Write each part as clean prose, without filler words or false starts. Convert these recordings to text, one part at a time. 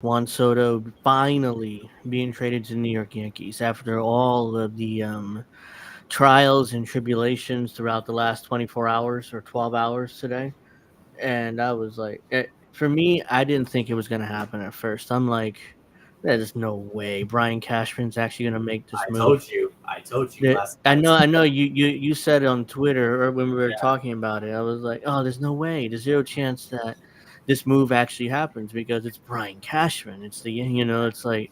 Juan Soto finally being traded to the New York Yankees after all of the trials and tribulations throughout the last 24 hours or 12 hours today. And I was like, for me, I didn't think it was going to happen at first. I'm like, there's no way Brian Cashman's actually going to make this I move. told you. I told you last I night. know, I know. You said on Twitter or when we were Yeah. talking about it, I was like, "Oh, there's no way. There's zero chance that this move actually happens because it's Brian Cashman. It's it's like,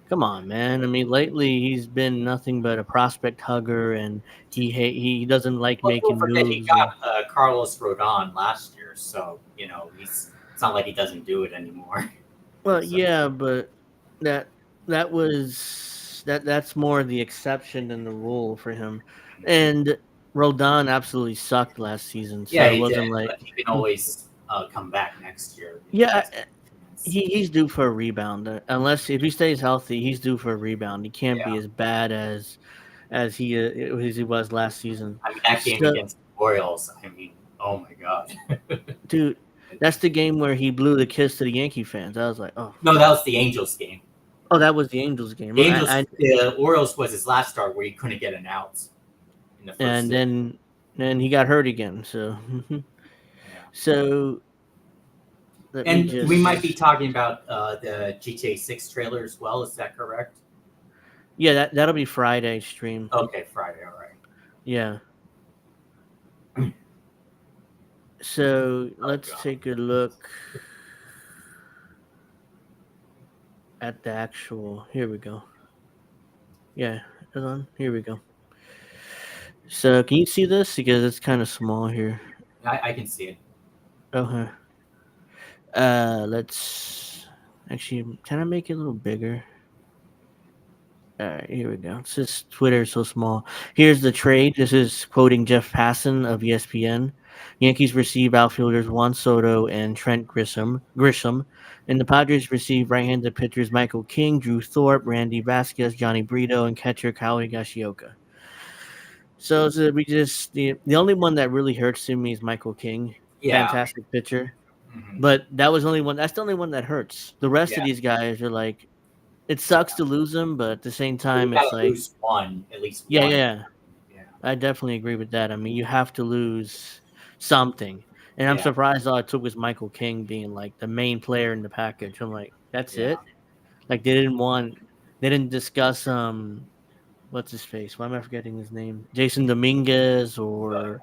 come on, man. I mean, lately he's been nothing but a prospect hugger, and he doesn't like Well, don't making forget he moves. And got Carlos Rodon last year, so he's. It's not like he doesn't do it anymore. well, So yeah, but that that's more the exception than the rule for him. And Rodon absolutely sucked last season, yeah, so it he did, wasn't like. but he can always come back next year if he Yeah, has a chance. he's due for a rebound. Unless if he stays healthy, he's due for a rebound. He can't be Yeah, as bad as he was last season. I mean that game So, against the Orioles. I mean, oh my god. dude, that's the game where he blew the kiss to the Yankee fans. I was like, oh, No, that was the Angels game. oh, that was the Angels game. The Angels, the Orioles was his last start where he couldn't get an out in the first And inning. then he got hurt again. So, Yeah. so let me And we might be just, talking about the GTA 6 trailer as well. Is that correct? yeah, that'll be Friday stream. Okay, Friday. All right. Yeah. So Oh let's god. take a look at the actual. Here we go. Yeah, hold on. Here we go. So can you see this? Because it's kind of small here. I can see it. Okay. Let's actually. Can I make it a little bigger? All right, here we go. It's just Twitter is so small. Here's the trade. This is quoting Jeff Passan of ESPN. Yankees receive outfielders Juan Soto and Trent Grisham, and the Padres receive right-handed pitchers Michael King, Drew Thorpe, Randy Vasquez, Johnny Brito, and catcher Kyle Higashioka. So we just the only one that really hurts to me is Michael King, Yeah. I fantastic pitcher. mean, But that was only one. That's the only one that hurts. The rest of yeah. these guys are like, it sucks to lose them, but at the same You time, it's gotta like, lose one, at least yeah, one. yeah, Yeah. I definitely agree with that. I mean, you have to lose something, and I'm Yeah. surprised all it took was Michael King being like the main player in the package. I'm like, that's Yeah. it. Like they didn't discuss what's his face? Why am I forgetting his name? Jason Dominguez But or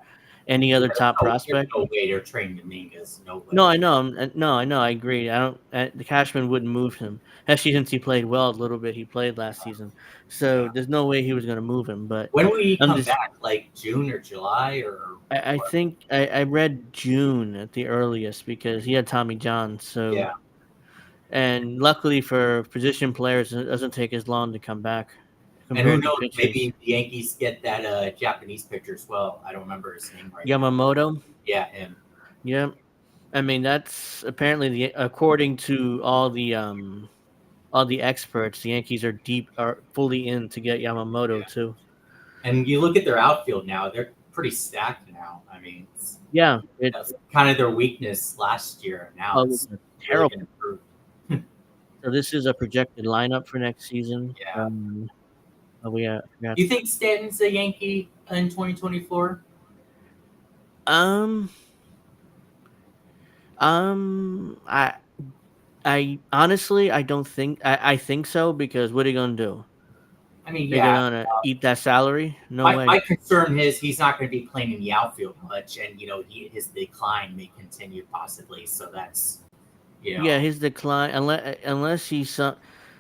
any other top there's prospect. no way they're trading Dominguez. No No, way. I know. No, I know. I agree. I don't. The Cashman wouldn't move him, especially since he played well a little bit. He played last season, so Yeah. there's no way he was going to move him. But When will he I'm come just. back? Like June or July or I what? think I read June at the earliest because he had Tommy John. So Yeah. and luckily for position players, it doesn't take as long to come back And who compared to knows? pitchers. Maybe the Yankees get that Japanese pitcher as well. I don't remember his name right now. Yamamoto. Yeah, him. Yeah, I mean that's apparently according to all the experts, the Yankees are fully in to get Yamamoto Yeah. too. And you look at their outfield now; they're pretty stacked now. I mean, Yeah, it that's kind of their weakness last year. Now was it's really terrible. going to improve. So this is a projected lineup for next season. Yeah. I forgot. You think Stanton's a Yankee in 2024? Um, I honestly I don't think I think so because what are you gonna do? I mean, They're yeah. gonna eat that salary? No My way. concern is he's not going to be playing in the outfield much, and his decline may continue possibly. So that's you Yeah, know his decline unless he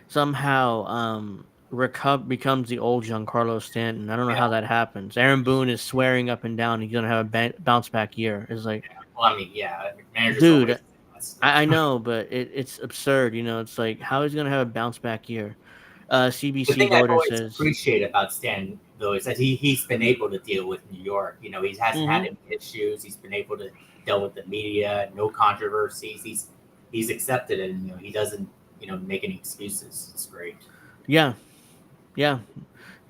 somehow becomes the old Giancarlo Stanton. I don't know yeah. how that happens. Aaron Boone is swearing up and down he's gonna have a bounce back year. It's like, Well, I mean, yeah. Managers always dude, do that I stuff. know, but it's absurd. It's like how he's gonna have a bounce back year. The CBC thing I've voter always says, appreciated about Stan though is that he's been able to deal with New York. He hasn't had mm-hmm, any issues. He's been able to deal with the media, no controversies. He's accepted it, and he doesn't make any excuses. It's great. yeah, yeah.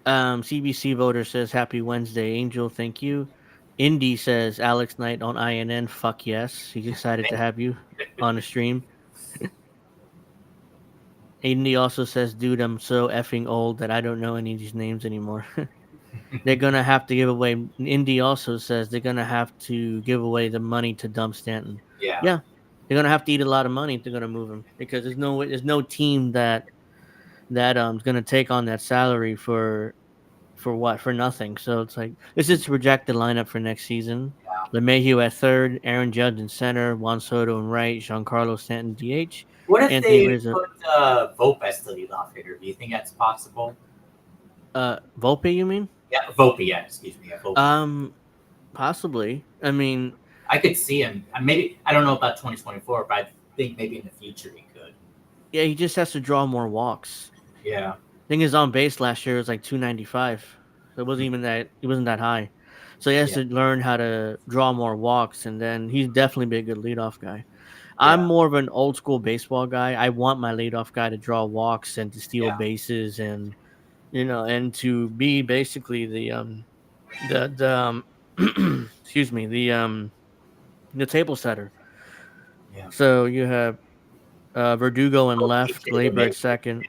CBC voter says happy Wednesday, Angel. Thank you. Indy says Alex Knight on INN. Fuck yes, he's excited to have you on the stream. Indy also says, "Dude, I'm so effing old that I don't know any of these names anymore." They're gonna have to give away. Indy also says they're gonna have to give away the money to dump Stanton. Yeah, Yeah, they're gonna have to eat a lot of money if they're gonna move him because there's no team that is gonna take on that salary for nothing. So it's like this is to project the lineup for next season. yeah. LeMahieu at third, Aaron Judge in center, Juan Soto in right, Giancarlo Stanton DH, What if Anthony they Rizzo. put Volpe as the leadoff hitter? Do you think that's possible? Volpe, you mean? Yeah, Volpe. Yeah, excuse me. Yeah, Volpe. Um, Possibly. I mean, I could see him. Maybe I don't know about 2024, but I think maybe in the future he could. yeah, he just has to draw more walks. Yeah, Thing is, on base last year was like 295. So it wasn't even that. It wasn't that high. So he has yeah, to learn how to draw more walks, and then he's definitely be a good leadoff guy. I'm yeah, more of an old school baseball guy. I want my leadoff guy to draw walks and to steal yeah, bases, and and to be basically the excuse me, the table setter. yeah. So you have Verdugo in Well, left, AJ Glaber at LeMay second.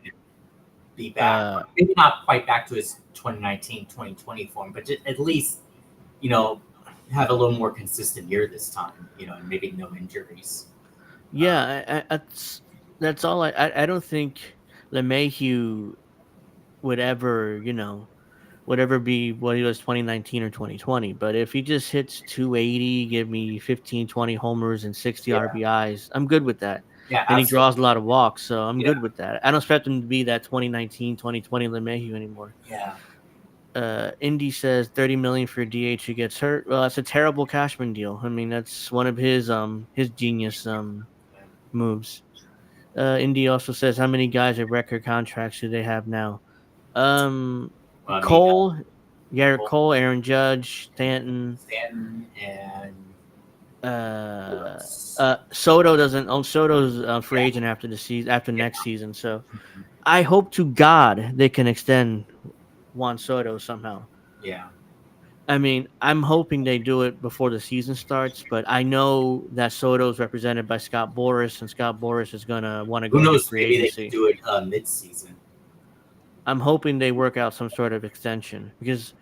be back. Uh, Maybe not quite back to his 2019, 2020 form, but just at least you know have a little more consistent year this time. And maybe no injuries. Um, yeah, that's all. I don't think LeMahieu would ever would ever be what he was 2019 or 2020. But if he just hits 280, give me 15, 20 homers and 60 yeah, RBIs, I'm good with that. yeah, And he absolutely. draws a lot of walks, so I'm Yeah, good with that. I don't expect him to be that 2019, 2020 LeMahieu anymore. yeah, Indy says 30 million for a DH who gets hurt. Well, that's a terrible Cashman deal. I mean, that's one of his genius yeah. moves. Indy also says how many guys at record contracts do they have now? Um, Well, I mean, Cole, Garrett Cole, Cole, Aaron Judge, Stanton. Stanton, and who Uh, else? Soto doesn't. Oh, Soto's free Yeah, agent after the season, after yeah, next season. So mhm, I hope to God they can extend Juan Soto somehow. yeah. I mean, I'm hoping they do it before the season starts, but I know that Soto's represented by Scott Boras, and Scott Boras is gonna want to Who go into knows? free Maybe they could agency. do it mid-season. I'm hoping they work out some sort of extension because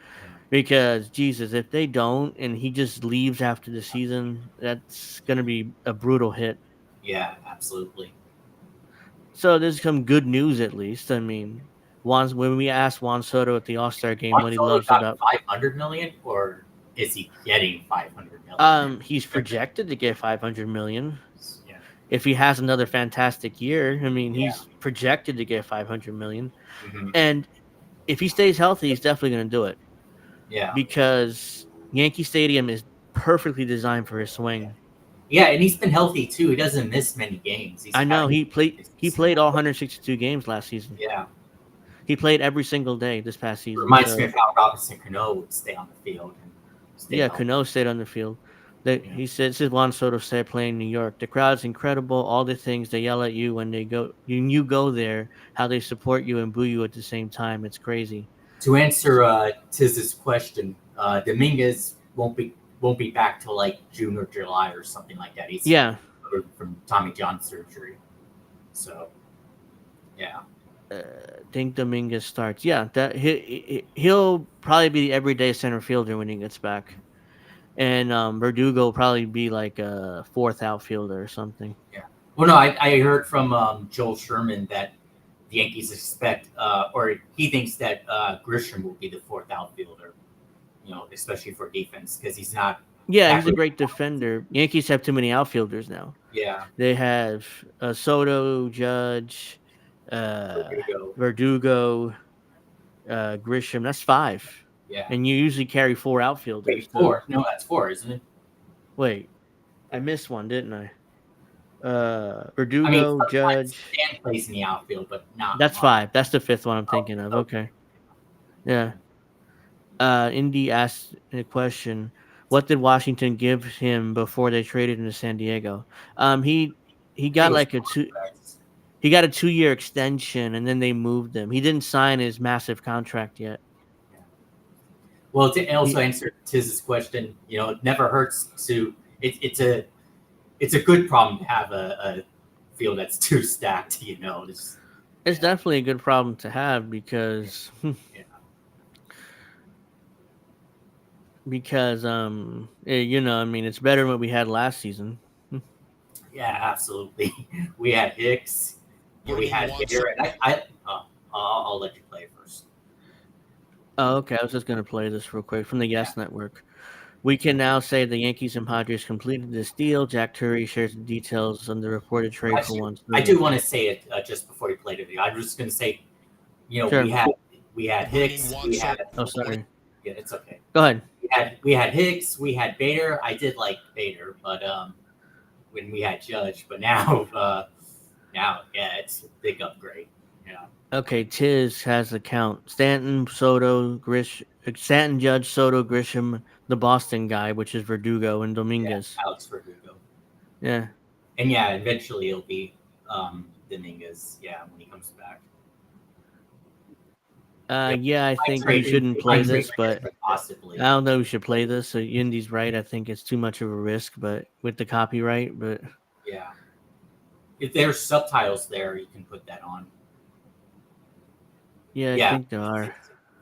Yeah, Jesus, if they don't and he just leaves after the season, that's gonna be a brutal hit. yeah, absolutely. So there's some good news at least. I mean, when we asked Juan Soto at the All Star game Juan what he Soto loves got about, 500 million, or is he getting 500 million? he's projected to get 500 million. Yeah, If he has another fantastic year, I mean, yeah, he's projected to get 500 million. hmm, And if he stays healthy, he's definitely going to do it yeah, because Yankee Stadium is perfectly designed for his yeah, swing. yeah. And he's been healthy too. He doesn't miss many games. He's I know had he played his he played all 162 games last season. yeah. He played every single day this past season. Reminds me So of how Robinson Cano would stay on the field and stay yeah, healthy. Cano stayed on the field. That Yeah. he said this is Juan Soto said playing in New York. The crowd's incredible. All the things they yell at you when you go there, how they support you and boo you at the same time. It's crazy. To answer Tiz's question, Dominguez won't be back till like June or July or something like that. He's Yeah, from Tommy John surgery. So yeah, think Dominguez starts. Yeah, that he'll probably be the everyday center fielder when he gets back, and Verdugo will probably be like a fourth outfielder or something. yeah. Well, no, I heard from Joel Sherman that the Yankees expect, or he thinks that Grisham will be the fourth outfielder. Especially for defense because he's not Yeah, that he's a great. great defender. Yankees have too many outfielders now. Yeah, They have Soto, Judge, Verdugo. Verdugo, Grisham. That's five, Yeah. and you usually carry four outfielders. Wait, So four? No, that's four, isn't it? wait, I missed one, didn't I? I mean, Verdugo, sometimes Judge. Stan plays in the outfield, but not That's much. five. That's the fifth one I'm Oh, thinking of. okay. Okay, yeah. Indy asked a question: what did Washington give him before they traded him to San Diego? He I think got it was like a two. contracts. He got a 2 year extension, and then they moved him. He didn't sign his massive contract yet. Yeah. Well, to also He, answer Tiz's question, it never hurts to. It's a good problem to have a field that's too stacked. Just, It's Yeah, definitely a good problem to have because yeah, I mean, it's better than what we had last season. yeah, absolutely. We had Hicks, we Bring in had Juan Bader, Soto. and I'll let you play first. Oh, okay. I was just gonna play this real quick from the Yeah, Yes Network. We can now say the Yankees and Padres completed this deal. Jack Turry shares the details on the reported trade for actually, Juan I Soto. do want to say it just before you play the video. I'm just going to say, Sure. we had Bring in Hicks, Juan we Soto. had Oh, sorry. yeah, it's okay. Go ahead. We had Hicks, we had Bader. I did like Bader, but when we had Judge, but now yeah, it's a big upgrade. Yeah, Okay, Tiz has the count. Stanton, Judge, Soto, Grisham, the Boston guy, which is Verdugo, and yeah, Dominguez. Alex Verdugo, Yeah. and yeah, eventually it'll be Dominguez. Yeah, when he comes back. Yeah, Yeah, I think we trade, shouldn't we play might trade this, for but Grisham I possibly. don't know. We should play this. So Indy's right. I think it's too much of a risk, but with the copyright, but Yeah, if there's subtitles there, you can put that on. yeah, I Yeah, think there are.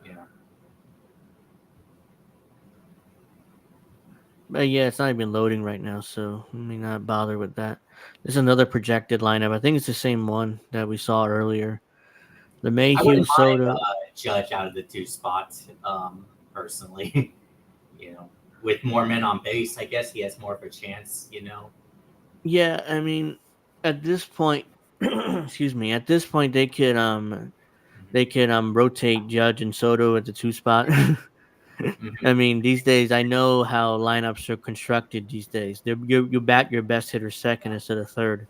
yeah. But yeah, it's not even loading right now, so let me not bother with that. There's another projected lineup. I think it's the same one that we saw earlier. The I Mayhew, wouldn't mind Soto. Judge out of the two spots, personally. you know, with more men on base, I guess he has more of a chance. Yeah, I mean, at this point, excuse me. At this point, they could rotate Judge and Soto at the two spot. I Hmm. mean, these days I know how lineups are constructed these days. You bat your best hitter second instead of third.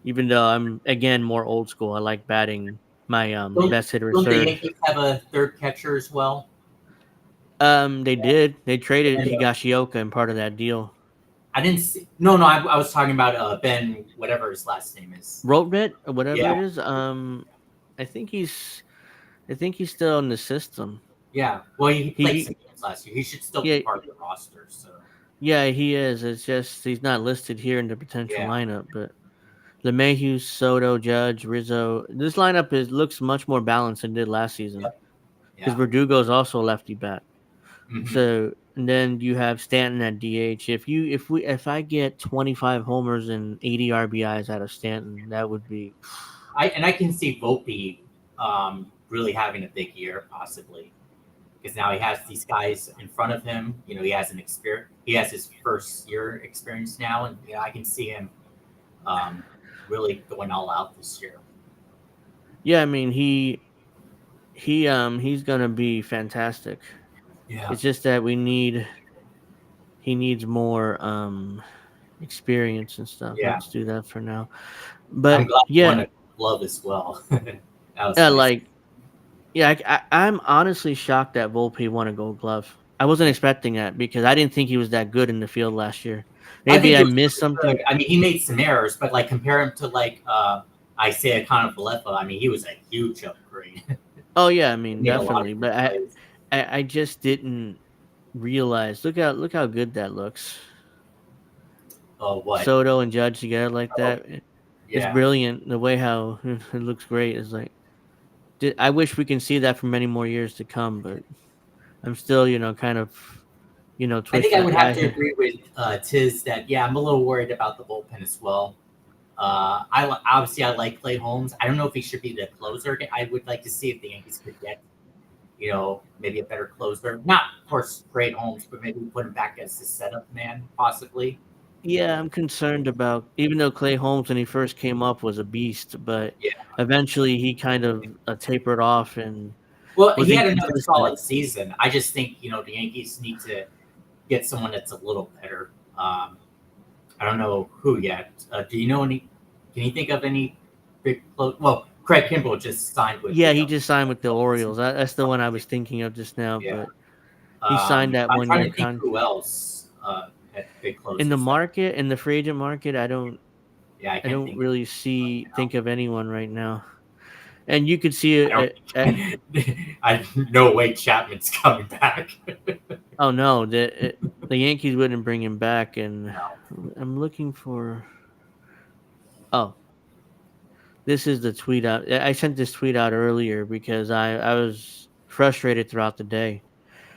Even though I'm again more old school, I like batting my Don't best hitter don't the third. Yankees have a third catcher as well? They did. They traded And Higashioka in part of that deal. I didn't see. No, no, I was talking about Ben, whatever his last name is. Roadbit or whatever Yeah, it is. I think he's still in the system. yeah. Well, he played some He games last year. He should still be yeah part of the roster. So yeah he is. It's just he's not listed here in the potential yeah, lineup. But LeMahieu, Soto, Judge, Rizzo. This lineup looks much more balanced than it did last season yep, because yeah. Verdugo is also a lefty bat. Hmm. So and then you have Stanton at DH. If I get 25 homers and 80 RBIs out of Stanton, that would be I can see Volpe really having a big year possibly because now he has these guys in front of him. He has an experience. He has his first year experience now, and I can see him um, really going all out this year. yeah. I mean he's gonna be fantastic. Yeah, It's just that he needs more experience and stuff. yeah. Let's do that for now. I'm But glad he yeah, won a glove as well. That was nice. like yeah, I'm honestly shocked that Volpe won a Gold Glove. I wasn't Yeah. expecting that because I didn't think he was that good in the field last year. I Maybe think I it was missed really something. good. I mean, he made some errors, but like compare him to like Isaiah Conopalefa. I mean, he was a huge upgrade. Oh yeah, I He mean made a lot of definitely, good but plays. I just didn't realize. Look how good that looks. Oh, what? Soto and Judge together like Oh, that. It's yeah. brilliant. The way how it looks great is like. I wish we can see that for many more years to come, but I'm still kind of I think I twisted. would have to agree with Tiz that yeah, I'm a little worried about the bullpen as well. Obviously I like Clay Holmes. I don't know if he should be the closer. I would like to see if the Yankees could get maybe a better closer. Not of course great Holmes, but maybe put him back as the setup man possibly. Yeah, I'm concerned about even though Clay Holmes when he first came up was a beast, but Yeah. eventually he kind of tapered off and Well, was he had another inconsistent. solid season. I just think the Yankees need to get someone that's a little better. I don't know who yet. Do you know any? Can you think of any big close? Well, Craig Kimbrell just signed with Yeah, the he just signed with the Phillies. Orioles. That's the one I was thinking of just now, Yeah. but he signed that I'm one trying year to think con who else had big in the closers that. market in the free agent market. Yeah, I I can't don't think of really right see now. think of anyone right now. And you could see I don't. it. I no way Chapman's coming back. Oh no, the Yankees wouldn't bring him back, and No. I'm looking for. Oh, this is the tweet out. I sent this tweet out earlier because I was frustrated throughout the day.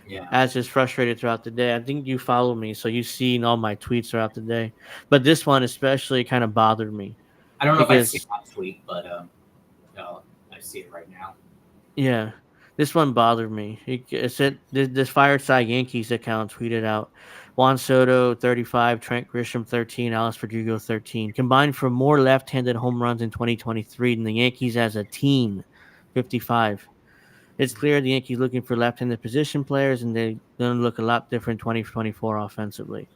Yeah, As just frustrated throughout the day. I think you follow me, so you've seen all my tweets throughout the day. But this one especially kind of bothered me I don't know if I see because that tweet, but no, I see it right now. yeah, this one bothered me. It said this Fireside Yankees account tweeted out Juan Soto 35, Trent Grisham 13, Alex Verdugo 13 combined for more left-handed home runs in 2023 than the Yankees as a team, 55. It's clear the Yankees looking for left-handed position players, and they're going to look a lot different 2024 offensively.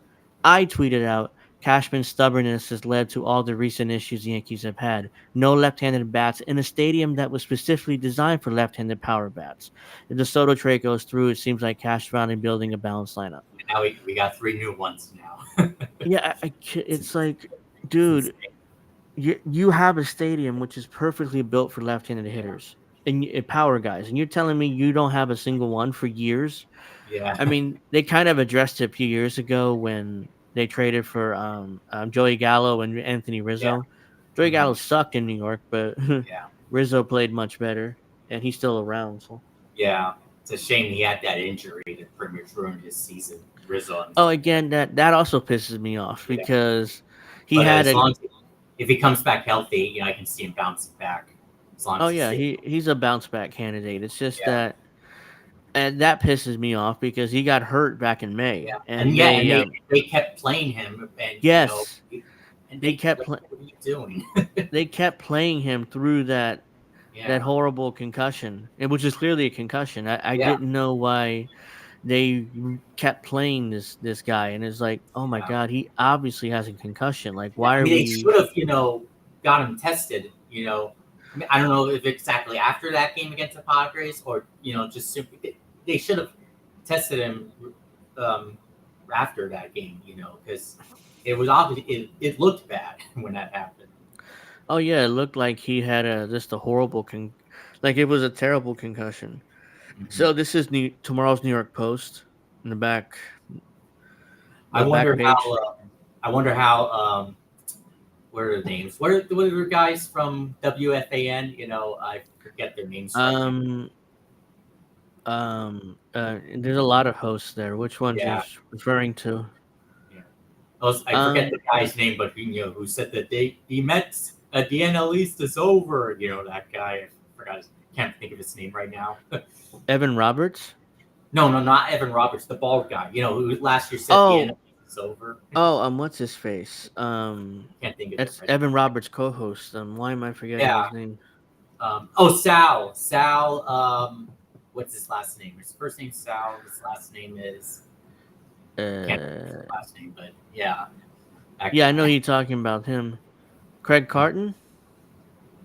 I tweeted out, Cashman's stubbornness has led to all the recent issues the Yankees have had. No left-handed bats in a stadium that was specifically designed for left-handed power bats. If the Soto trade goes through, it seems like Cash finally building a balanced lineup. And now we got three new ones now. Yeah, it's, it's like, it's dude, insane. you have a stadium which is perfectly built for left-handed Yeah, hitters and power guys, and you're telling me you don't have a single one for years? yeah, I mean, they kind of addressed it a few years ago when they traded for Joey Gallo and Anthony yeah, Rizzo. Joey hmm Gallo sucked in New York, but yeah, Rizzo played much better, and he's still around. So, yeah. It's a shame he had that injury that pretty much ruined his season. Rizzo, oh, again, that also pisses me off yeah. because he But had as a long as if he comes back healthy, I can see him bouncing back. As long oh as he's yeah, stable. he's a bounce back candidate. It's just Yeah, that and that pisses me off because he got hurt back in May, yeah, and and they they kept playing him, and yes, and they kept like, what are you doing? they kept playing him through that Yeah, horrible concussion, which is clearly a concussion. I yeah, didn't know why they kept playing this guy, and it's like, oh my yeah. god, he obviously has a concussion. Like, Yeah, why I are mean, they we? should have, got him tested. I mean, I don't know if exactly after that game against the Padres or just simply they should have tested him um, after that game. Because it was obvious it looked bad when that happened. Oh yeah, it looked like he had a just a horrible like it was a terrible concussion. Hmm So this is tomorrow's New York Post in I the back wonder how. page. I wonder how. What are the names? What are the guys from WFAN? I forget their names right now. Um, there's a lot of hosts there. Which ones you're Yeah, referring to? yeah. I forget Um, the guy's name, but who said that the Mets the NL East is over. That guy. I forgot. Can't think of his name right now. Evan Roberts. No, no, not Evan Roberts, the bald guy. Who last year said the NL Oh, East is over. oh, what's his face? Can't think of it That's right Evan Roberts' co-host. Why am I forgetting now. his name? Sal. Sal. What's his last name? His first name's Sal. His last name is can't remember his Uh, last name, but yeah, that yeah, I know guy. you're talking about him. Craig Carton?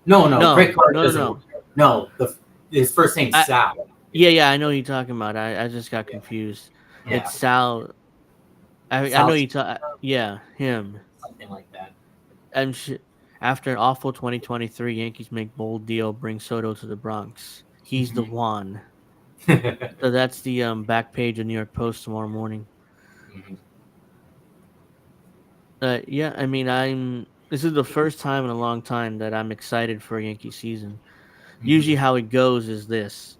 No, no, No, Craig Carter no, no, doesn't work no. there. No, his first name's I Sal. yeah, yeah, I know you're talking about. I just got Yeah, confused. It's yeah, Sal. I know Sal, you talk. Yeah, him. something like that. And after an awful 2023, Yankees make bold deal, bring Soto to the Bronx. He's the Hmm one. So that's the back page of New York Post tomorrow morning. hmm Yeah, I mean, This is the first time in a long time that I'm excited for a Yankee season. Usually, hmm how it goes is this: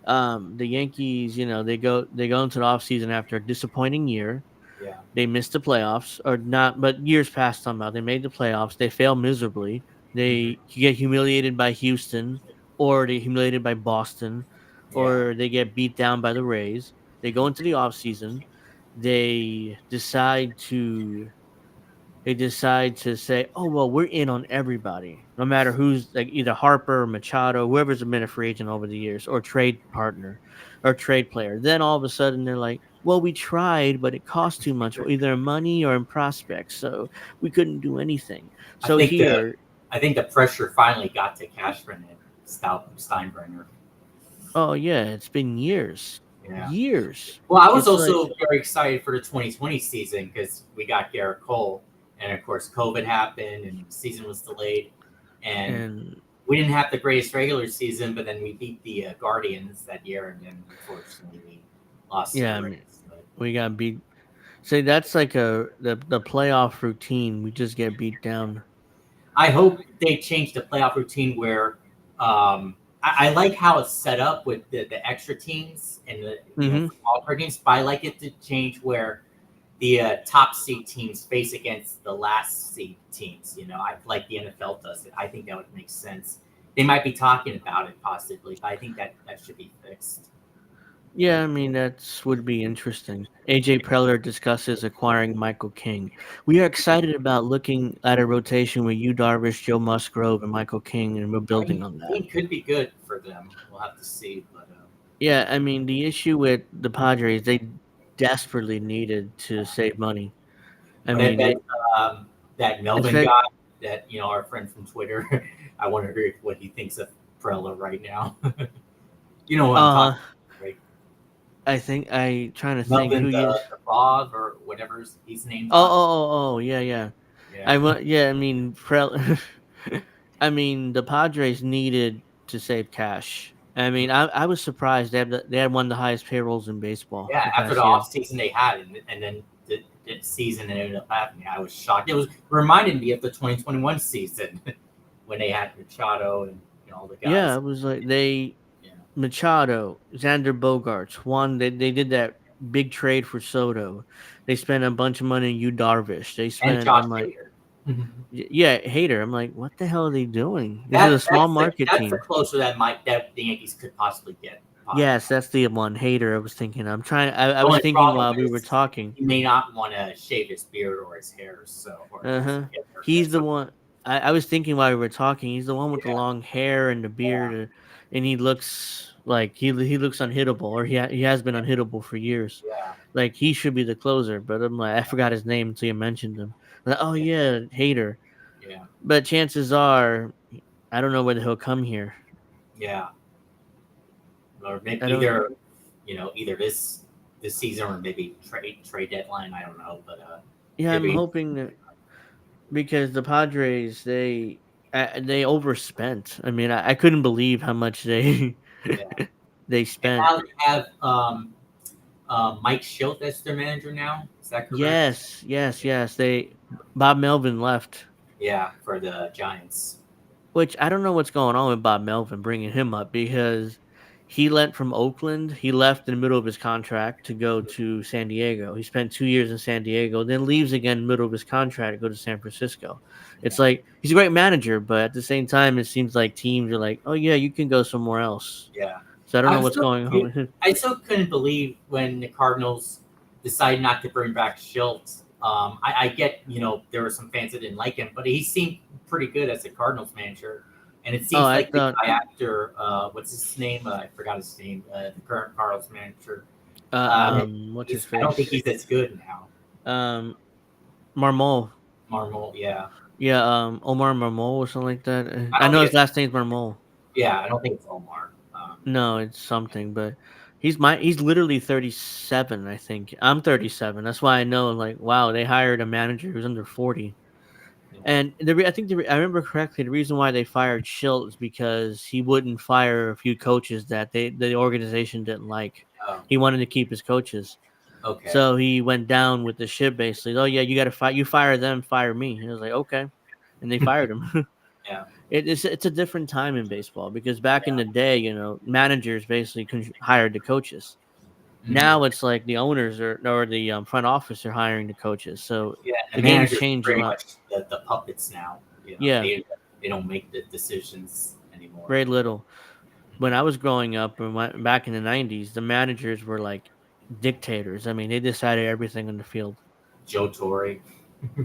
the Yankees, they go into the offseason after a disappointing year. Yeah. They missed the playoffs, or not, but years passed somehow. They made the playoffs. They fail miserably. hmm They get humiliated by Houston, or they humiliated by Boston, Yeah. or they get beat down by the Rays. They go into the offseason. They decide to they decide to say, "Oh well, we're in on everybody, no matter who's like either Harper or Machado, whoever's been a free agent over the years, or trade partner, or trade player." Then all of a sudden they're like, "Well, we tried, but it cost too much, either in money or in prospects, so we couldn't do anything." I So think the here, I think the pressure finally got to Cashman and Steinbrenner. oh yeah, it's been years, Yeah. years. Well, I was It's like, also very excited for the 2020 season because we got Garrett Cole, and of course COVID happened and the season was delayed, and and we didn't have the greatest regular season, but then we beat the Guardians that year, and then unfortunately we lost to yeah, the I mean, Rays. But we got beat. Say that's like the playoff routine. We just get beat down. I hope they change the playoff routine where I like how it's set up with the extra teams and the Hmm. for wildcard games, but I like it to change where the top seed teams face against the last seed teams. I like the NFL does it. I think that would make sense. They might be talking about it possibly, but I think that should be fixed. Yeah, I mean that's would be interesting. AJ Preller discusses acquiring Michael King. We are excited about looking at a rotation with you, Darvish, Joe Musgrove, and Michael King, and we're I building mean, on that. King could be good for them. We'll have to see, but Yeah, I mean the issue with the Padres, they desperately needed to yeah. save money. I But I mean, bet that it's Melvin very guy, that our friend from Twitter, I wonder what he thinks of Prella right now. You know who I'm uh talking about, right? I think I trying to think Melvin who you. the Bob or whatever he's named Oh, on. yeah, yeah. Yeah, Yeah, I mean, I mean, the Padres needed to save cash. I mean, I was surprised they had one of the highest payrolls in baseball yeah. the After the past year. off season they had, and then the season ended up happening. I was shocked. It was reminded me of the 2021 season when they had Machado and all the Yeah, guys. it was like they Yeah, Machado, Xander Bogarts, Juan. They did that big trade for Soto. They spent a bunch of money on you, Darvish. They and spent. Josh I'm like, Hader. yeah, Hater. I'm like, what the hell are they doing? This is a That small that's the market that's the team. closer that the Yankees could possibly get. Yes, that's the one hater I was thinking. I The was only thinking problem while we were is talking. he may not want to shave his beard or his hair, so or Uh-huh. get haircut. He's the So one I was thinking while we were talking. He's the one with the yeah, long hair and the yeah, beard, and he looks like he looks unhittable, or he has been unhittable for years. yeah, Like he should be the closer, but I'm like I forgot his name until you mentioned him. Like, oh yeah, yeah, hater. yeah, But chances are, I don't know whether he'll come here. yeah. Or maybe I don't. either this season or maybe trade deadline. I don't know, but Yeah, it'd I'm be hoping that because the Padres they overspent. I mean, I couldn't believe how much they yeah. they And spent. now they have Mike Schilt as their manager now. Is that correct? Yes, yes, yes. Bob Melvin left, Yeah, for the Giants. which I don't know what's going on with Bob Melvin bringing him up because he left from Oakland. He left in the middle of his contract to go to San Diego. He spent 2 years in San Diego, then leaves again in the middle of his contract to go to San Francisco. It's Yeah, like he's a great manager, but at the same time, it seems like teams are like, "Oh yeah, you can go somewhere else." yeah. So I don't know I'm what's still going on confused. with him. I still couldn't believe when the Cardinals decided not to bring back Schultz. I get, there were some fans that didn't like him, but he seemed pretty good as a Cardinals manager. And it Oh, seems I like the thought, guy after, what's his name? I forgot his name. The current Cardinals manager. what's his I don't think face? he's as good now. Um, Marmol. Marmol, yeah. Yeah, Omar Marmol or something like that. I I don't know think his it's, last name's Marmol. yeah, I don't think it's Omar. No, it's something, but he's literally 37, I think. I'm 37. That's why I know like wow, they hired a manager who's under 40. Yeah. And I think I remember correctly the reason why they fired Schilt is because he wouldn't fire a few coaches that the organization didn't like. Oh, He wanted to keep his coaches. okay. So he went down with the ship basically. Oh yeah, you got to fire them, fire me. And I was like, "Okay." And they fired him. Yeah, It's a different time in baseball because back in yeah. the day, managers basically hired the coaches. Mhm. Now it's like the owners or the front office are hiring the coaches. So Yeah, the the game's managers are changed a pretty lot. much the puppets now. Yeah, They don't make the decisions anymore. very little. When I was growing up and back in the 90s, the managers were like dictators. I mean, they decided everything on the field. Joe Torre.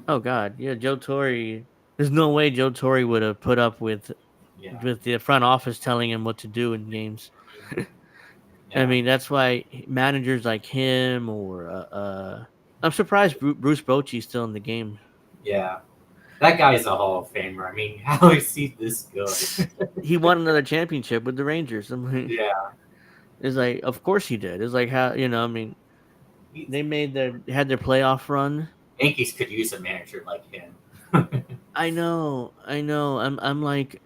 Oh God, yeah, Joe Torre. There's no way Joe Torre would have put up Yeah, with the front office telling him what to do in games. I yeah, mean, that's why managers like him or I'm surprised Bruce Bochy's still in the game. yeah. That guy's a Hall of Famer. I mean, how is he this good? He won another championship with the Rangers. I mean, Yeah, it's like, of course he did. It's like how I mean, he, they had their playoff run. Yankees could use a manager like him. I know. I'm like,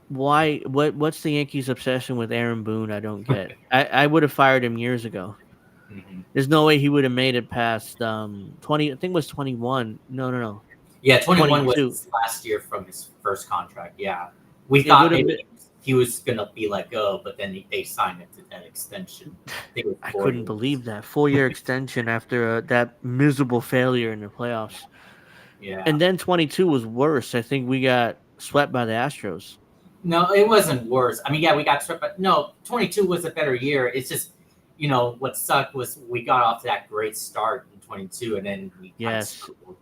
what's the Yankees' obsession with Aaron Boone? I don't get. I would have fired him years ago. Mhm. There's no way he would have made it past 20. I think it was 21. No, no, no. Yeah, 21 was 22. his last year from his first contract. Yeah, we It would thought have been. maybe he was gonna be let go, but then they signed him to that extension. I think it was I four couldn't years. believe that 4 year extension after that miserable failure in the playoffs. Yeah. And then 22 was worse. I think we got swept by the Astros. No, it wasn't worse. I mean, yeah, we got swept, but no, 22 was a better year. It's just, what sucked was we got off to that great start in 22, and then we kind of Yes, struggled.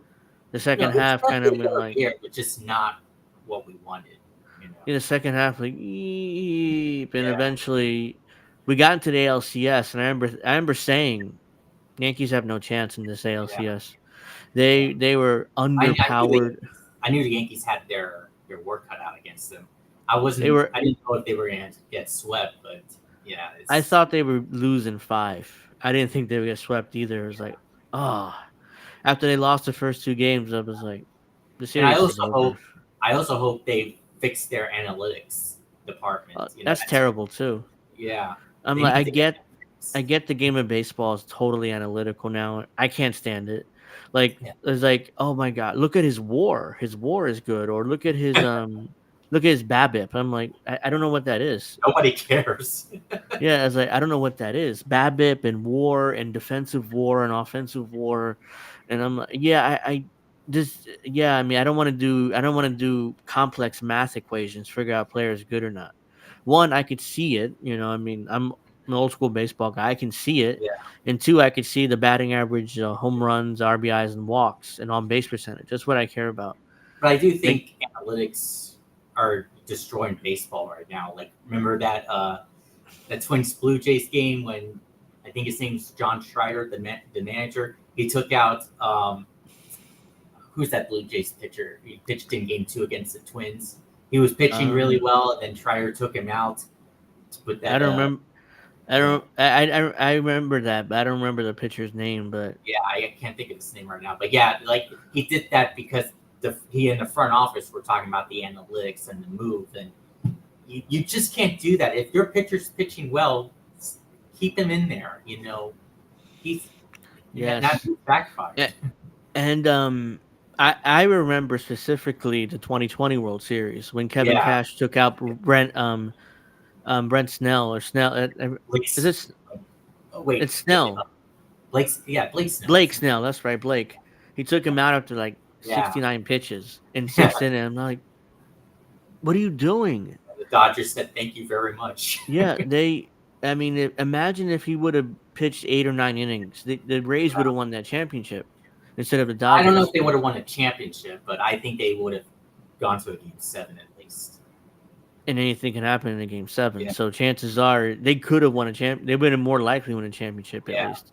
the second It's half kind of definitely a went better like year, but just not what we wanted. You know. in the second half, like eep, and Yeah, eventually we got into the ALCS, and I remember saying Yankees have no chance in this yeah, ALCS. yeah. They were I knew the underpowered. Yankees. I knew the Yankees had their work cut out against them. I They wasn't. were. I didn't know if they were going to get swept, but yeah, I it's. thought they were losing five. I didn't think they would get swept either. It was like, oh, after they lost the first two games, I was like, the And I series is also over. hope. I also hope they fix their analytics department. That's That's terrible too. yeah. I'm They like, need I to get get, that I fixed. get the game of baseball is totally analytical now. I can't stand it. Like, Yeah. it's like, oh my god, look at his WAR. His WAR is good, or look at his BABIP. I'm like, I don't know what that is. Nobody cares. Yeah, I was like, I don't know what that is. BABIP and WAR and defensive WAR and offensive WAR, and I'm like, yeah, I just yeah. I mean, I don't want to do complex math equations, figure out players good or not. One, I could see it. I mean, I'm an old school baseball guy. I can see it, Yeah, and two, I could see the batting average, home runs, RBIs, and walks, and on base percentage. That's what I care about. but I do Like, think analytics are destroying baseball right now. Like, remember that Twins Blue Jays game when I think his name's John Schreider, the manager. He took out who's that Blue Jays pitcher? He pitched in Game 2 against the Twins. He was pitching really um, well, and then Schreider took him out to put I that. don't remember. I Uh, don't. I remember that, but I don't remember the pitcher's name. But yeah, I can't think of his name right now, but yeah, like he did that because he in the front office were talking about the analytics and the move, and you just can't do that. If your pitcher's pitching well, keep him in there. He's not yes, backfired. yeah, and I remember specifically the 2020 World Series when Kevin Yeah, Cash took out Brent Snell or Snell. Is Blake's. this? Oh, wait, It's Snell. Blake's. Yeah, Blake Snell. Blake Snell. That's right, Blake. He took him out after like Yeah, 69 pitches in yeah. sixth inning. I'm like, what are you doing? The Dodgers said thank you very much. Yeah, they. I mean, imagine if he would have pitched 8 or 9 innings. The Rays would have won that championship instead of the I don't know if Dodgers. they would have won a championship, but I think they would have gone to a Game 7 at least. And anything can happen in a game seven. Yeah, So chances are they could have won a champ. They would have more likely won a championship at yeah. least.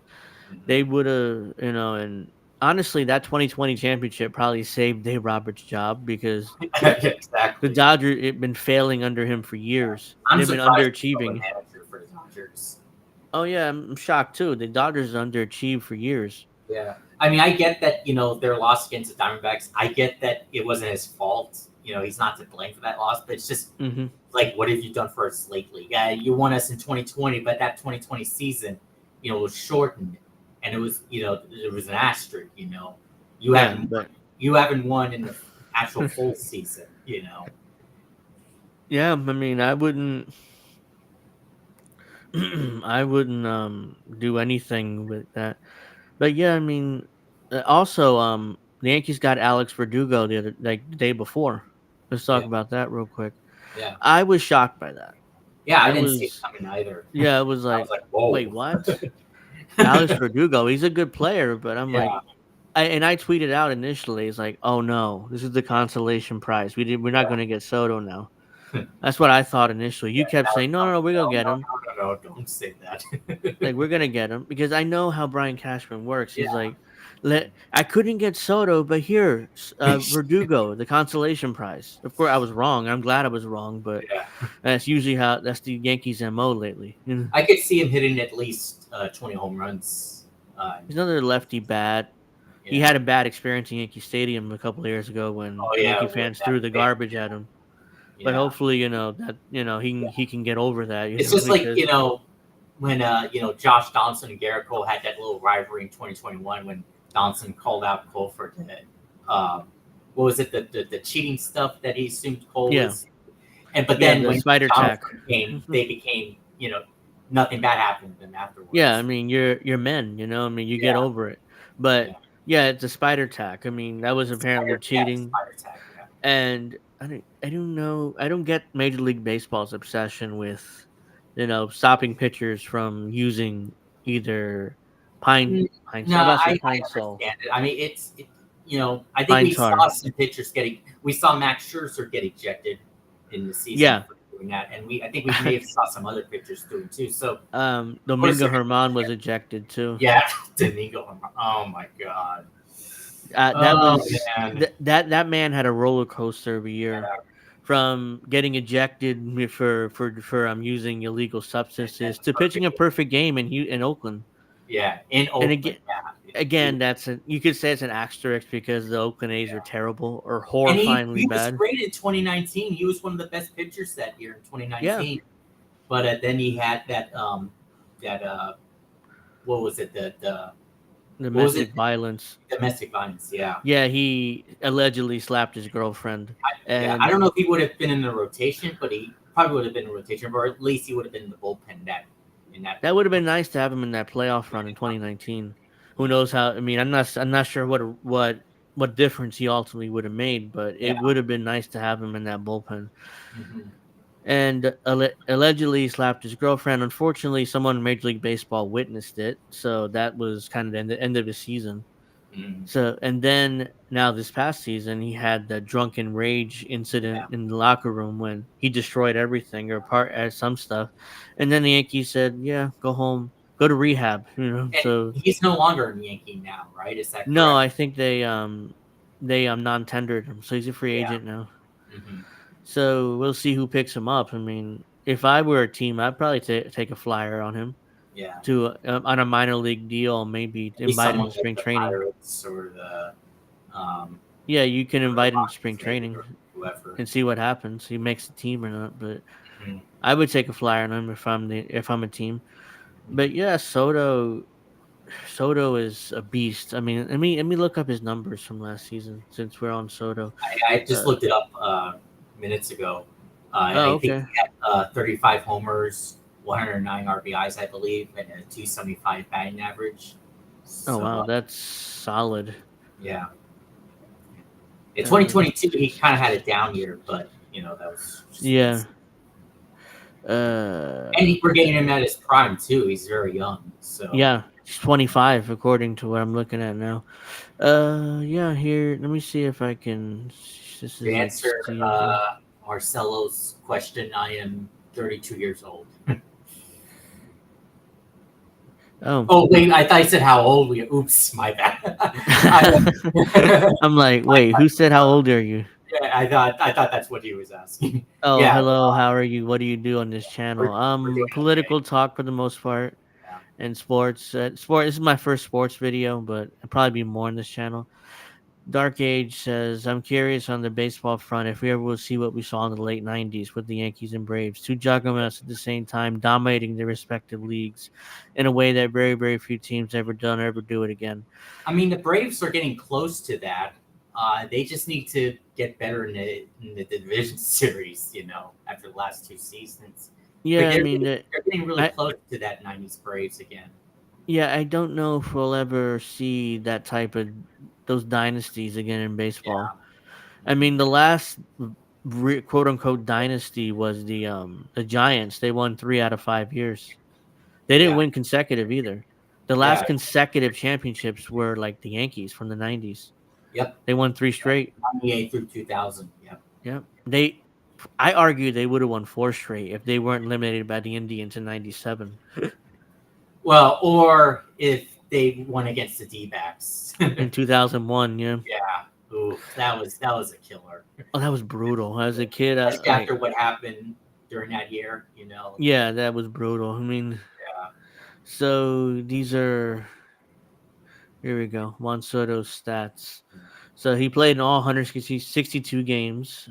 Mhm. They would have, and honestly, that 2020 championship probably saved Dave Roberts' job because the Exactly. Dodgers had been failing under him for years. I'm They've been surprised he's still a underachieving. manager for the Dodgers. Oh yeah, I'm shocked too. The Dodgers underachieved for years. Yeah. I mean, I get that, their loss against the Diamondbacks. I get that it wasn't his fault. He's not to blame for that loss, but it's just Hmm. like, what have you done for us lately? Yeah, you won us in 2020, but that 2020 season, was shortened, and it was an asterisk. You Yeah, haven't but you haven't won in the actual full season. yeah, I mean, I wouldn't. I wouldn't do anything with that. But yeah, I mean, also the Yankees got Alex Verdugo the day before. Let's talk Yeah, about that real quick. yeah, I was shocked by that. yeah. I I didn't see it was coming either. Yeah, it was I was like, like, wait, whoa. what? Alex Verdugo, he's a good player, but I'm like, Yeah, I tweeted out initially, it's like, oh no, this is the consolation prize. We're not yeah. going to get Soto now. That's what I thought initially. You kept Now saying, it's no, no, like, no, we're gonna no, get no, him. no, no, no, don't say that. Like we're gonna get him because I know how Brian Cashman works. He's Yeah, like, I couldn't get Soto, but here, Verdugo, the consolation prize. Of course, I was wrong. I'm glad I was wrong, but yeah. that's the Yankees' mo lately. I could see him hitting at least 20 home runs. He's another lefty bat. He Yeah. had a bad experience in Yankee Stadium a couple of years ago when Oh yeah, Yankee with fans that threw the big. garbage at him. But Yeah. hopefully, that he can get over that. It's just like Because when Josh Donaldson and Garrett Cole had that little rivalry in 2021 when Donaldson called out Cole for what was it, the cheating stuff that he assumed Cole Yeah, was, and but yeah, then the when spider tack. Donaldson came, they became, nothing bad happened to them Yeah, I afterwards. mean, you're men, you know. I mean, you get Yeah, over it. But yeah. yeah, it's a spider tack. I mean, that was apparently Yeah, the cheating, spider tag. Yeah. and I don't know. I don't get Major League Baseball's obsession with, stopping pitchers from using either Mm, pine. No, I'm about to say I pine sol, understand it. I mean, I think pine we tar. saw some pitchers getting. We saw Max Scherzer get ejected in the season Yeah. for doing that, and I think we may have saw some other pitchers doing too. So of course Domingo they're going to Herman was eject. ejected too. Yeah, Domingo. Oh my god. That Oh was man. that man had a roller coaster of a year, Yeah. from getting ejected for using illegal And substances the to pitching perfect a game. perfect game in Oakland. Yeah, in And Oakland. Yeah. again, you could say it's an asterisk because the Oakland A's are terrible or And horrifyingly he was bad. great in 2019. He was one of the best pitchers that year in Yeah, 2019. But then he had that what was it, the what was it, domestic violence. domestic violence. Yeah. Yeah, he allegedly slapped his girlfriend, Yeah, I and don't know if he would have been in the rotation, but he probably would have been in the rotation, or at least he would have been in the bullpen in that that would have been nice to have him in that playoff run in 2019. Who yeah. knows how? I mean, I'm not sure what difference he ultimately would have made, but Yeah. it would have been nice to have him in that bullpen. Hmm. And allegedly he slapped his girlfriend. Unfortunately, someone in Major League Baseball witnessed it, so that was kind of the end of the season. Hmm. So, and then now this past season, he had the drunken rage incident Yeah. in the locker room when he destroyed everything or part some stuff, and then the Yankees said, "Yeah, go home, go to rehab." And So he's no longer in Yankee now, right? Is that no, correct? I think they non-tendered him, so he's a free Yeah. agent now. Hmm. So we'll see who picks him up. I mean, if I were a team, I'd probably take a flyer on him Yeah. to on a minor league deal, maybe Maybe invite him someone to like spring the training. Pirates or the um, Yeah, you can or the invite him to spring Rockies, maybe, training or whoever. and see what happens. He makes the team or not, but Mhm. I would take a flyer on him if I'm a team. But yeah, Soto is a beast. I mean, let me look up his numbers from last season since we're on Soto. I just Uh, looked it up minutes ago. oh, I think okay. he had 35 homers, 109 RBIs, I believe, and a 275 batting average. Oh So wow, that's solid. yeah, in Let's 2022 he kind of had a down year, but that was just yeah. insane. And Uh, we're getting him at his prime too. He's very young, so yeah, he's 25 according to what I'm looking at now. Yeah, here, let me see if I can. This to is answer exceedable. Marcelo's question, I am 32 years old. Oh. Oh wait, I thought you said how old we. Oops, my bad. I'm like, My wait, who said how old are you? Yeah, I thought that's what he was asking. Oh, Yeah, hello, how are you? What do you do on this we're, channel? we're doing okay. Political talk for the most part, Yeah. and sports. This is my first sports video, but I'll probably be more on this channel. Dark Age says, I'm curious on the baseball front if we ever will see what we saw in the late 90s with the Yankees and Braves, two juggernauts at the same time, dominating their respective leagues in a way that very, very few teams ever done or ever do it again. I mean, the Braves are getting close to that. They just need to get better in the division series. After the last two seasons, but Yeah, I mean, they're getting really I, close to that '90s Braves again. yeah, I don't know if we'll ever see that type of those dynasties again in baseball. Yeah. I Hmm. mean, the last quote unquote dynasty was the Giants. They won 3 out of 5 years. They didn't Yeah. win consecutive either. The last Yeah. consecutive championships were like the Yankees from the 90s. Yep. They won three straight. '98 through 2000. Yep. Yep. I argue they would have won four straight if they weren't eliminated by the Indians in '97. Well, or if they won against the D-backs. In 2001. Yeah. Yeah. Ooh, that was a killer. Oh, that was brutal. As a kid, Especially like, after what happened during that year. yeah, that was brutal. I mean, Yeah. so these are, here we go. Juan Soto's stats. So he played in all 162 games.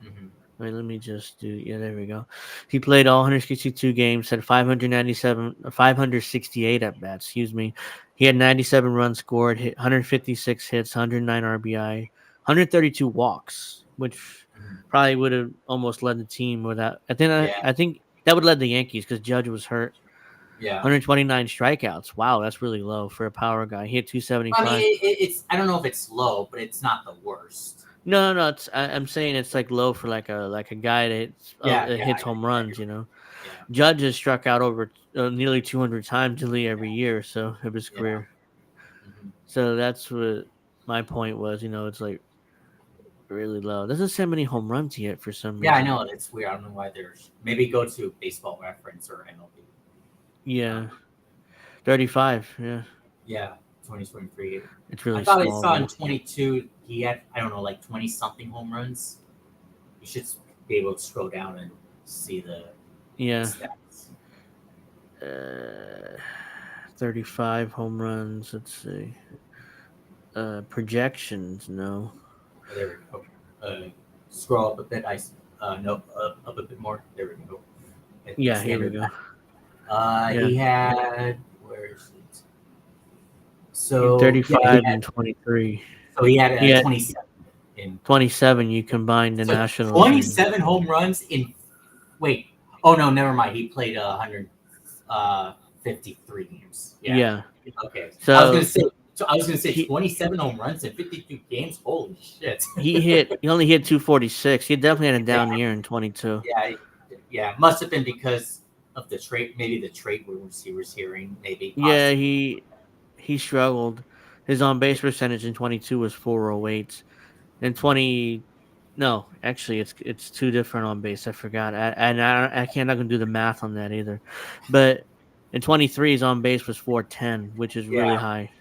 Hmm. Wait, let me just do. Yeah, there we go. He played all 162 games, had 568 at bats. Excuse me. He had 97 runs scored, hit 156 hits, 109 RBI, 132 walks, which Mhm. probably would have almost led the team without. Yeah, I think that would lead the Yankees because Judge was hurt. yeah. 129 strikeouts. Wow, that's really low for a power guy. He hit I mean, 275. it's I don't know if it's low, but it's not the worst. No, no, no. I'm saying it's like low for like a guy Yeah, that yeah, hits home yeah. runs. You're right. Yeah, Judge has struck out over nearly 200 times in the league every year, so of his yeah. career. Mhm. So that's what my point was. It's like really low. Doesn't say how many home runs he hit for some Yeah, I reason. know it's weird. I don't know why there's maybe go to Baseball Reference or MLB. Yeah, 35. Yeah, Yeah, 2023. it's I really thought I small saw in though. 22 he had I don't know like 20 something home runs. You should be able to scroll down and see the Yeah, stats. uh, 35 home runs. Let's see. Projections. No. Oh, there we go. Uh, Scroll up a bit. No up a bit more. There we go. Yeah, It's the here end we of go. that. Yeah, He had where is it? So yeah, 35 and 23. he had He had 27 in 27. You combine the so Nationals and 27 home runs in wait. Oh no, never mind. He played 153 games. Yeah. yeah. Okay. So I was gonna say he 27 home runs in 52 games. Holy shit. he only hit 246. He definitely had a Yeah, down year in 22. yeah, yeah. Must have been because of the trade. Maybe the trade rumors he was hearing. Maybe Yeah, possibly. he struggled. His on base percentage in 22 was 408. In 20 no, actually it's two different on base. I forgot. I can't not gonna do the math on that either. But in 23 his on base was 410, which is really Yeah, high.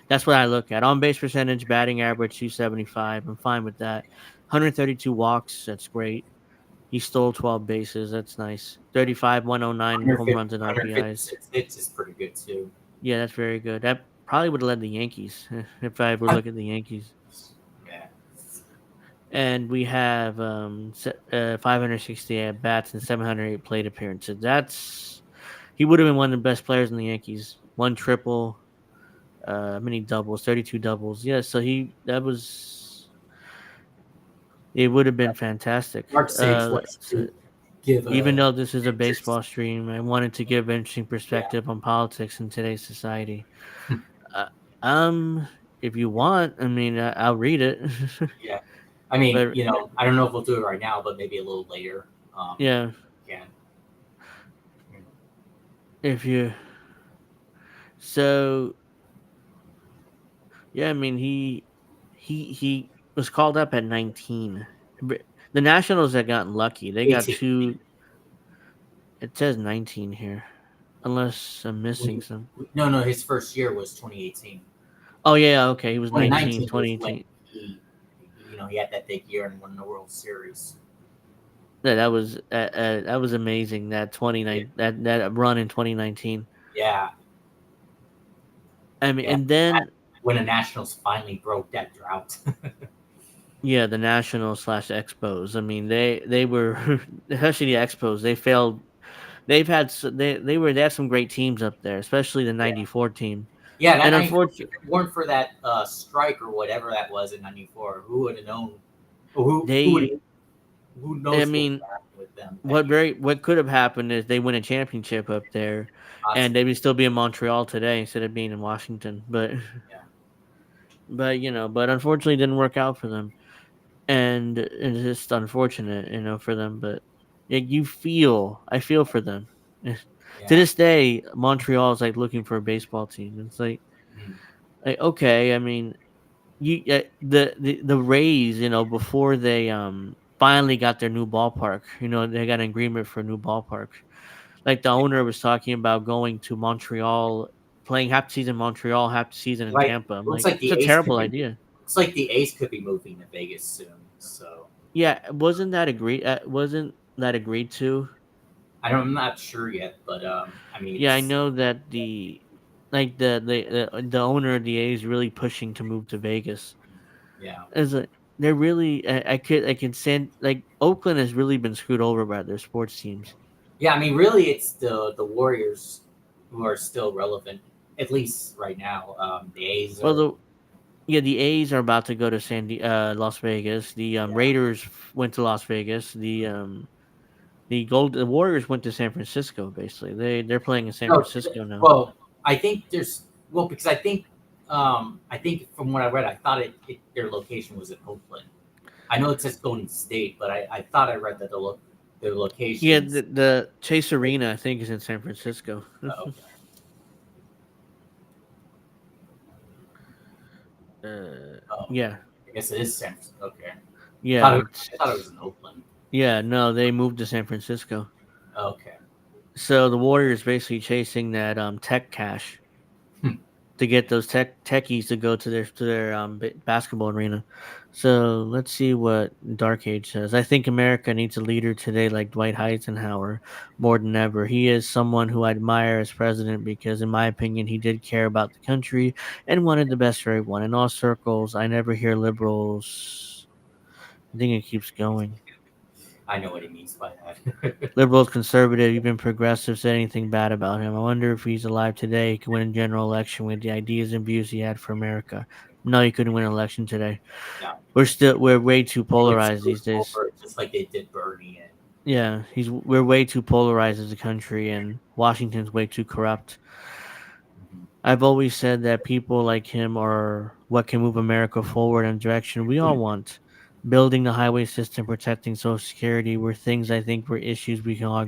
That's what I look at. On base percentage, batting average 275. I'm fine with that. 132 walks, that's great. He stole 12 bases. That's nice. 35, 109 home runs and RBIs. 156 hits is pretty good too. Yeah, that's very good. That probably would have led the Yankees if I ever look at the Yankees. Yeah, And we have 560 at bats and 708 plate appearances. He would have been one of the best players in the Yankees. One triple, many doubles, 32 doubles. Yeah, so it would have been fantastic. Mark Sage likes So to give even a though this is a interest. baseball stream, I wanted to give interesting Yeah, perspective on politics in today's society. Uh, um, if you want, I mean, I'll read it. yeah. I mean, But I don't know if we'll do it right now, but maybe a little later. yeah, Yeah, if you so yeah, I mean he was called up at 19. The Nationals had gotten lucky. They got 18. two. It says 19 here, unless I'm missing some. No, no, his first year was 2018. Oh yeah, okay, he was 19, 2019 was when 2018. he had that big year and won the World Series. Yeah, that was amazing. That Yeah, 29 that run in 2019. yeah, I mean, yeah. and then When the Nationals finally broke that drought. yeah, the Nationals slash Expos. I mean, they were especially the Expos. They failed. They had some great teams up there, especially the Yeah, '94 team. yeah. And If unfortunately, it weren't for that strike or whatever that was in '94, who would have known? Or they who I knows what would mean, happen with them that year? what could have happened is they win a championship up there, and they Possibly. would still be in Montreal today instead of being in Washington. But Yeah, but unfortunately, it didn't work out for them, and it's just unfortunate, for them. But I feel for them. To yeah. this day, Montreal is like looking for a baseball team. It's Mhm. like okay, I mean, the Rays, before they finally got their new ballpark, they got an agreement for a new ballpark. Like the owner was talking about going to Montreal, playing half the season in Montreal, half the season in Like Tampa. I'm looks like, like it's the a A's could terrible be. idea. Looks like the A's could be moving to Vegas soon. So Yeah, wasn't that agreed? Wasn't that agreed to? I'm not sure yet, but I mean Yeah, I it's know that the owner of the A is really pushing to move to Vegas. yeah. As a they're really I can send like Oakland has really been screwed over by their sports teams. Yeah, I mean, really, it's the Warriors who are still relevant, at least right now. The A's Well, are. Yeah, the A's are about to go to Las Vegas. The Yeah. Raiders went to Las Vegas. The Warriors went to San Francisco. Basically, they're playing in San No, Francisco now. well, I think there's well because I think from what I read, I thought their location was in Oakland. I know it says Golden State, but I thought I read that their Yeah, locations. the Chase Arena I think is in San Francisco. Okay. uh, Oh, yeah, I guess it is San Francisco. Okay. yeah, I thought it was in Oakland. yeah. No, they moved to San Francisco. Okay. So the Warriors basically chasing that tech cash Hmm. to get those techies to go to their basketball arena. So let's see what Dark Age says. I think America needs a leader today like Dwight Eisenhower more than ever. He is someone who I admire as president because, in my opinion, he did care about the country and wanted the best for everyone. In all circles, I never hear liberals. I think it keeps going. I know what he means by that. Liberals, conservative, even progressive said anything bad about him. I wonder if he's alive today. He could win a general election with the ideas and views he had for America. No, he couldn't win an election today. No, We're way too they would polarized screw these him days. over just like they did Bernie. And Yeah, he's we're way too polarized as a country, and Washington's way too corrupt. I've always said that people like him are what can move America forward in a direction we all want. Building the highway system, protecting Social Security were things I think were issues we can all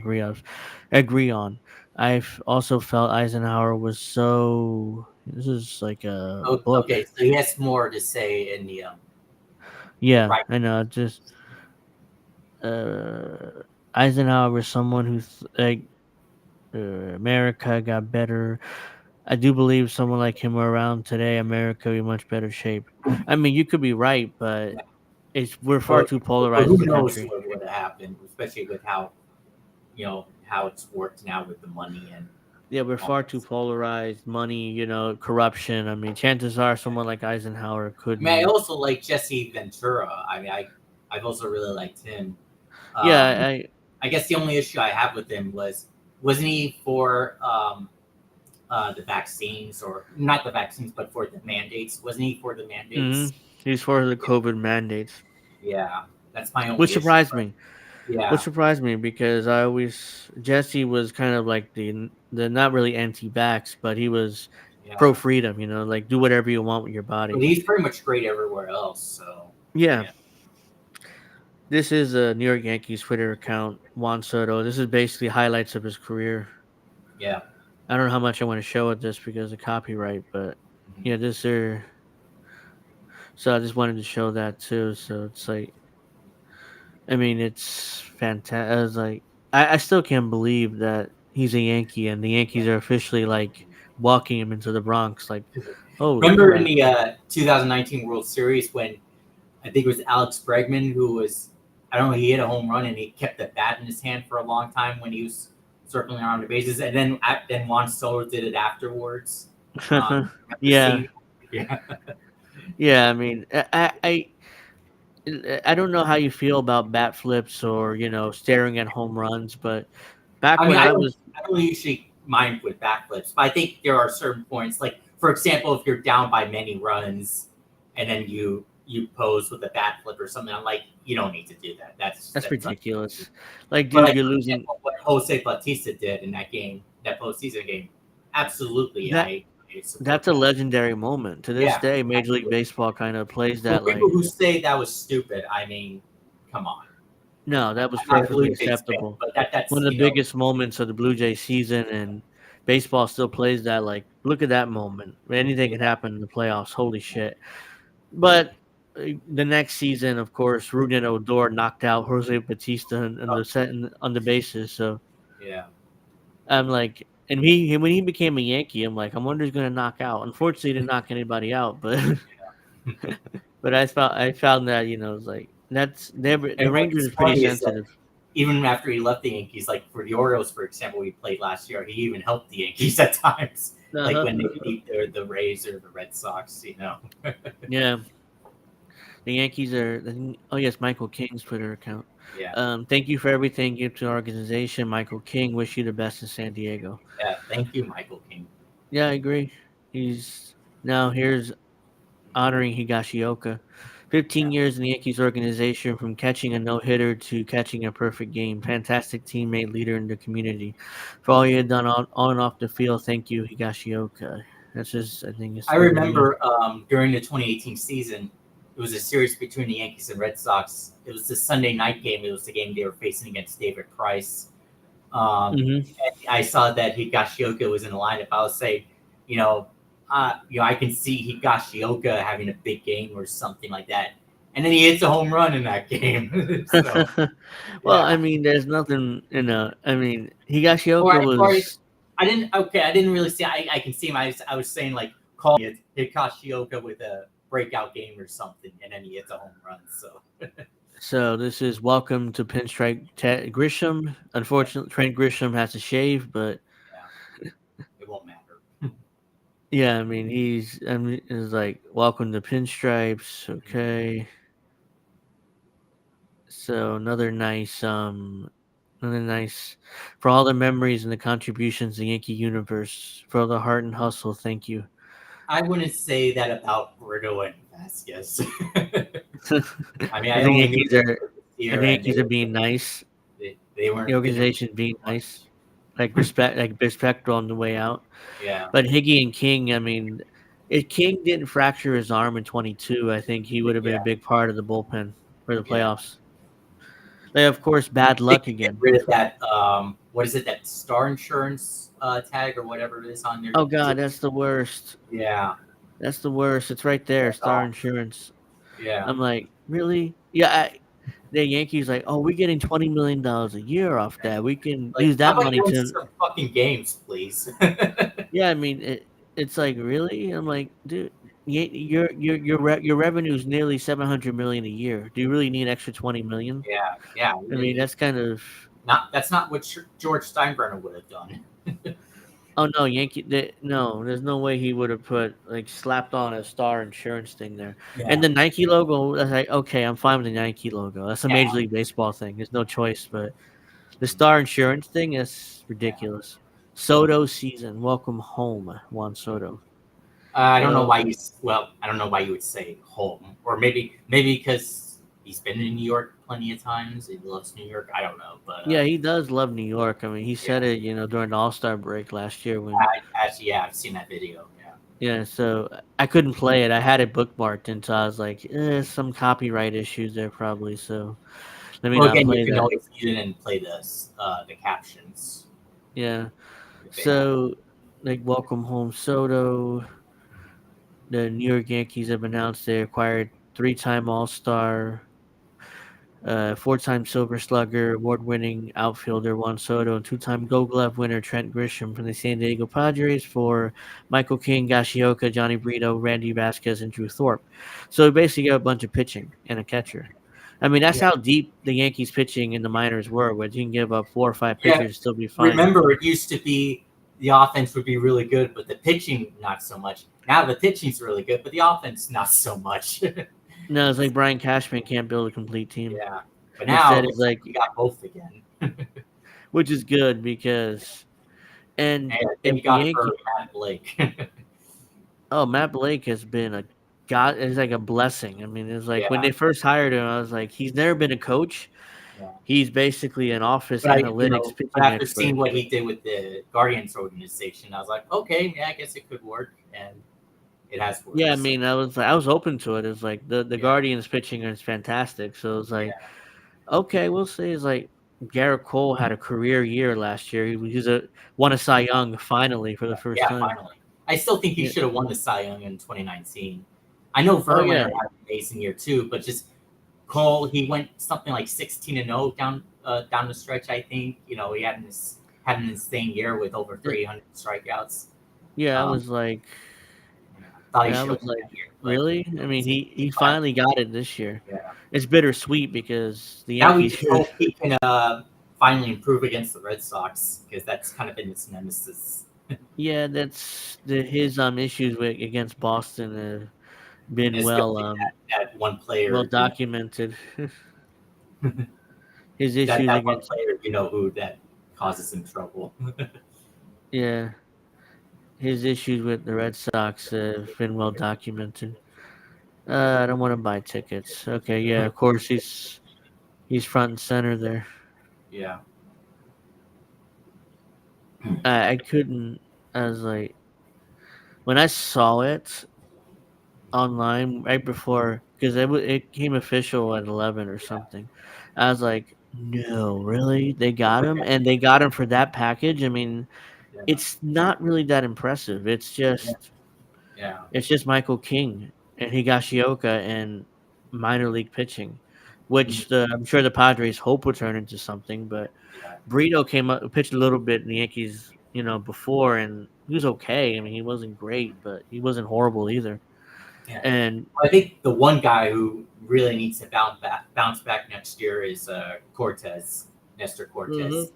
agree on. I've also felt Eisenhower was so. This is like a book. okay, so he has more to say in the Yeah, right. I know. Just uh, Eisenhower was someone who America got better. I do believe someone like him were around today, America would be in much better shape. I mean, you could be right, but we're far But, too but polarized who as a knows country. what would have happened, especially with how how it's worked now with the money and Yeah, we're all far that too stuff. polarized. Money, corruption. I mean, chances are someone like Eisenhower I mean, I couldn't. also like Jesse Ventura. I mean, I've also really liked him. Um, Yeah, I. I guess the only issue I have with him was wasn't he for the vaccines or not the vaccines, but for the mandates? Wasn't he for the Mm, mandates? he's for the COVID mandates, Yeah, that's my which only issue. surprised But me. Which yeah, surprised me because I always Jesse was kind of like the not really anti-vax, but he was pro yeah. freedom. Like do whatever you want with your But body. he's pretty much great everywhere else. So Yeah, yeah, this is a New York Yankees Twitter account, Juan Soto. This is basically highlights of his career. yeah. I don't know how much I want to show it this because of copyright, but Mhm. yeah, this are. So I just wanted to show that too. So it's like, I mean, it's fantastic. I was like, I still can't believe that he's a Yankee and the Yankees are officially like walking him into the Bronx. Like, holy Remember in crap! the 2019 World Series when I think it was Alex Bregman who was, I don't know, he hit a home run and he kept the bat in his hand for a long time when he was circling around the bases, and then Juan Soto did it afterwards. Remember Yeah, seeing? Yeah, yeah. I mean, I don't know how you feel about bat flips or staring at home runs, but back I mean, when I was, I don't usually mind with backflips, but I think there are certain points, like for example, if you're down by many runs and then you pose with a backflip or something, I'm like, you don't need to do that. that's That's unnecessary. ridiculous. Like, But dude, like you're for losing example, what Jose Bautista did in that game, that postseason game, absolutely, that. I support That's a that. legendary moment. To this Yeah, day, Major League absolutely. Baseball kind of plays For that people like, who say that was stupid, I mean, come on. no, I'm that was not a perfectly Blue Jays fan, acceptable. but One that's of the biggest moments of the Blue Jays season, and baseball still plays that. Like, look at that moment. Anything can yeah, happen in the playoffs. Holy shit! But the next season, of course, Ruben Odor knocked out Jose Batista on oh, the set on the bases. So yeah. I'm like, and when he became a Yankee, I'm like, I wonder who's gonna knock out. Unfortunately, he didn't knock anybody out, but but I found that it's like the And Rangers what's is pretty funny is that sensitive. even after he left the Yankees, like for the Orioles, for example, he played last year. He even helped the Yankees at times, like Uh-huh. when they beat the Rays or the Red Sox. Yeah, the Yankees are. Oh yes, Michael King's Twitter account. Yeah, Thank you for everything you give to our organization, Michael King. Wish you the best in San Diego. yeah. Thank you, Michael King. Yeah, I agree. He's now here's honoring Higashioka. 15 years in the Yankees organization, from catching a no hitter to catching a perfect game. Fantastic teammate, leader in the community. For all you had done on and off the field, thank you, Higashioka. That's just, I think, his I Twitter. remember during the 2018 season, it was a series between the Yankees and Red Sox. It was the Sunday night game. It was the game they were facing against David Price. Mm-hmm. And I saw that Higashioka was in the lineup. I was saying, you know, I can see Higashioka having a big game or something like that. And then he hits a home run in that game. So Well, yeah. I mean, there's nothing, I mean, Or Higashioka was. I didn't. Okay, I didn't really see. I can see him. I was saying like call it Higashioka with a breakout game or something, and then he hits a home run. So So this is welcome to Pinstripe Grisham. yeah, Unfortunately, Trent Grisham has to shave, but yeah, it won't matter. yeah, I mean, I mean, it's like welcome to Pinstripes. Mhm. Okay, so another nice for all the memories and the contributions to the Yankee universe, for all the heart and hustle. Thank you. I wouldn't say that about Brito and Vasquez. I mean, I I think only knew Yankees them are. for this I year, think and Yankees are being nice. they The weren't organization being nice, much. like respect on the way out. Yeah, But Higgy and King, I mean, if King didn't fracture his arm in 22, I think he would have been a yeah, big part of the bullpen for the yeah. playoffs. They, of course, bad They luck could get again. rid of that. What is it? That star insurance tag or whatever it is on their Oh God, jersey. that's the worst. Yeah, That's the worst. It's right there, that's Star all. Insurance. Yeah. I'm like, really? Yeah, the Yankees like, oh, we're getting $20 million a year off that. We can Like, use how that about you money win to. some fucking games, please? Yeah, I mean, it's like really. I'm like, dude, your revenue is nearly 700 million a year. Do you really need extra 20 million? Yeah, yeah. I mean, that's kind of. Not that's not what George Steinbrenner would have done. Oh no, no, there's no way he would have put like slapped on a Star Insurance thing there. And Yeah, the Nike logo, that's like okay, I'm fine with the Nike logo. That's a yeah, Major League Baseball thing. There's no choice, but the Star Insurance thing is yeah. ridiculous. Soto season, welcome home, Juan Soto. I don't know So why I don't know why you would say home, or maybe because he's been in New York plenty of times. He loves New York. I don't know, but yeah, he does love New York. I mean, he said yeah, it, during the All Star break last year when. yeah, I've seen that video. Yeah, Yeah, so I couldn't play it. I had it bookmarked until I was like, some copyright issues there probably. So let me well, not again, you play can that. always you didn't play the captions Yeah. if they have them. So, like, welcome home, Soto. The New York Yankees have announced they acquired three-time All-Star, four-time Silver Slugger, award-winning outfielder Juan Soto, and two-time Gold Glove winner Trent Grisham from the San Diego Padres for Michael King, Gashioka, Johnny Brito, Randy Vasquez, and Drew Thorpe. So we basically got a bunch of pitching and a catcher. I mean, that's Yeah, how deep the Yankees pitching in the minors were, where you can give up four or five yeah. pitchers and still be fine. Remember, it used to be the offense would be really good, but the pitching not so much. Now the pitching's really good, but the offense not so much. No, it's like Brian Cashman can't build a complete team. Yeah, but now it Instead, it's looks like like, we got both again. which is good because, and And if thank the God for Yankee, Matt Blake. oh, Matt Blake has been a god, it's like a blessing. I mean, it's like when Yeah, they first hired him, I was like, he's never been a coach. yeah. He's basically an office But analytics but pitching after expert. seeing what he did with the Guardians organization, I was like, okay, yeah, I guess it could work, and it has Yeah, worked. I So mean, I was open to it. It's like the yeah, Guardians pitching is fantastic. So it's like, yeah, okay, we'll see. It's like Garrett Cole had a career year last year. He was won a Cy Young finally for the first yeah. time. Finally, I still think he Yeah. should have won the Cy Young in 2019. I know Oh yeah. Verlander had an amazing year too, but just Cole, he went something like 16-0 down the stretch. I think he had an insane year with over 300 strikeouts. Yeah, I Um, was like, thought he yeah, I should have was won like, that year, but really? I mean, he he finally, finally got it this year. yeah. It's bittersweet because the Now we Yankees just should. hope he can finally improve against the Red Sox because that's kind of been his nemesis. Yeah, that's his issues with against Boston have been It's definitely that one well player, documented. His that issues that one against player, who that causes him trouble. yeah, his issues with the Red Sox have been well documented. I don't want to buy tickets. Okay, yeah, of course he's front and center there. Yeah. I couldn't. I was like, when I saw it online right before, because it came official at 11 or something. I was like, no, really? They got him, and they got him for that package. I mean, Yeah. it's not really that impressive. Yeah. Yeah. It's just Michael King and Higashioka and minor league pitching, which I'm sure the Padres hope will turn into something. But Yeah. Brito came up, pitched a little bit in the Yankees, before, and he was okay. I mean, he wasn't great, but he wasn't horrible either. Yeah. And I think the one guy who really needs to bounce back next year is Cortez, Nestor Mhm. Cortez.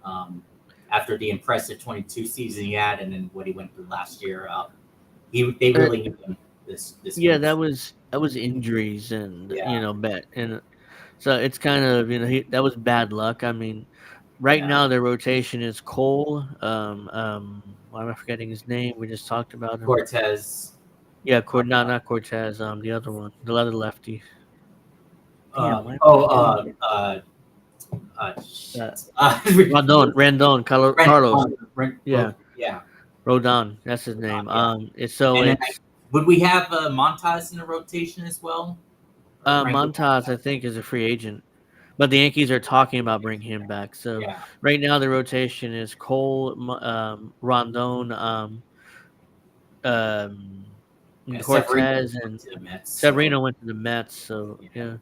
Um, After the impressive 22 season he had, and then what he went through last year, they uh, really need him this yeah, coming that season. was injuries and Yeah, bet and so it's kind of that was bad luck. I mean, right yeah. now their rotation is Cole. Why am I forgetting his name? We just talked about him. Cortez. Yeah, Uh, not Cortez. The other one, the other lefty. Damn, um, why am I oh, forgetting? uh, uh, Uh, shit. Carlos. Yeah, Yeah, Rodon. That's his name. yeah. So And then it's would we have Montas in the rotation as well, or Frankie Montas. I Montas? think is a free agent, but the Yankees are talking about bringing him back. So Yeah, right now the rotation is Cole, Rondon, um, yeah. Severino Cortez, went and to the Mets, so Severino went to the Mets. So yeah, yeah,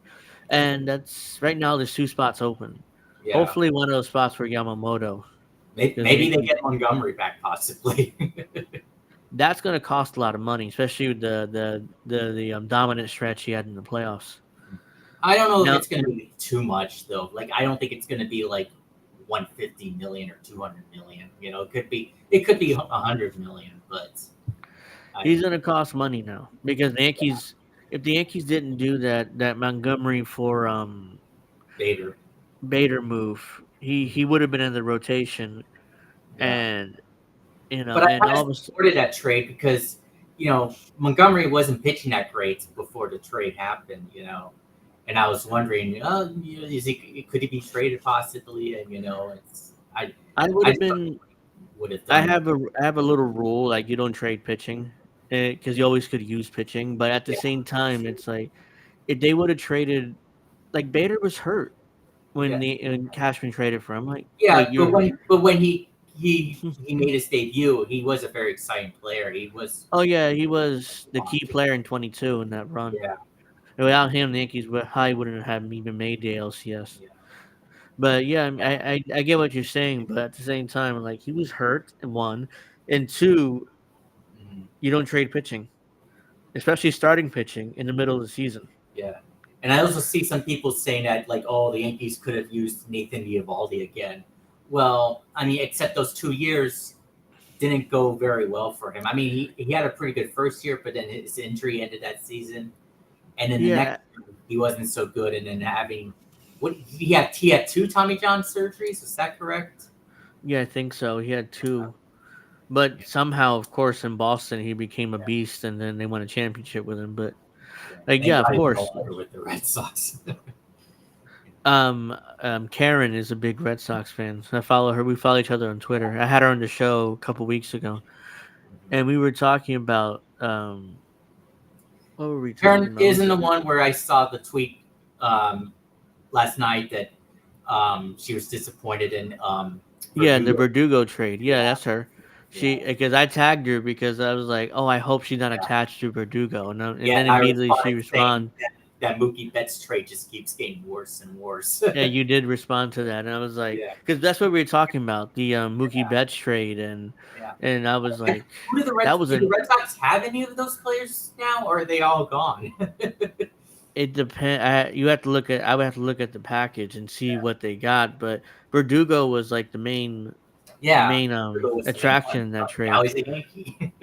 and that's right now. There's two spots open. yeah. Hopefully, one of those spots for Yamamoto because the Maybe they Yankees. get Montgomery back, possibly. That's going to cost a lot of money, especially with the dominant stretch he had in the playoffs. I don't know if Now, it's going to be too much though. Like I don't think it's going to be like 150 million or 200 million. It could be 100 million, but I he's going to cost money now because the yeah, Yankees. If the Yankees didn't do that Montgomery for Bader. Bader move, he would have been in the rotation, Yeah. and But I and kind all of of a supported that trade because Montgomery wasn't pitching that great before the trade happened. And I was wondering, is he could he be traded possibly? And it's I would I have just been. would have done. I have a little rule like you don't trade pitching because you always could use pitching, but at the Yeah, same time, it's like if they would have traded like Bader was hurt yeah, when Cashman traded for him. Like, wait, yeah. But you're when he made his debut, he was a very exciting player. He was. oh yeah, he was the key player in 22 in that run. Yeah, And without him, the Yankees would probably wouldn't have even made the LCS. yeah, But yeah, yeah. I get what you're saying, but at the same time, like he was hurt and one, and two, Mhm. you don't trade pitching, especially starting pitching in the middle of the season. Yeah. And I also see some people saying that, like, oh, the Yankees could have used Nathan Eovaldi again. Well, I mean, except those 2 years didn't go very well for him. I mean, he had a pretty good first year, but then his injury ended that season. And then the Yeah, next year, he wasn't so good. And then he had two Tommy John surgeries. Is that correct? yeah, I think so. He had two, but somehow, of course, in Boston, he became a Yeah. beast, and then they won a championship with him. But Yeah. like, Thank yeah, God of he's no course. longer with the Red Sox. Karen is a big Red Sox fan. I follow her. We follow each other on Twitter. I had her on the show a couple weeks ago, and we were talking about what were we talking Karen about? isn't the one where I saw the tweet um, last night that she was disappointed in Yeah, the Verdugo. Verdugo trade. Yeah, Yeah, that's her. yeah, She because I tagged her because I was like, oh, I hope she's not yeah, attached to Verdugo, and yeah. then And I immediately she responded saying responded. that Mookie Betts trade just keeps getting worse and worse. Yeah, you did respond to that, and I was like, Yeah, because that's what we were talking about the Mookie yeah, Betts trade, yeah. and I was And like, who do the that Red was do the a Red Sox have any of those players now, or are they all gone? it depend. You have to look at. I would have to look at the package and see what they got, but Verdugo was like the Yeah, main Verdugo was the main attraction one. in that Now trade, he's a Yankee.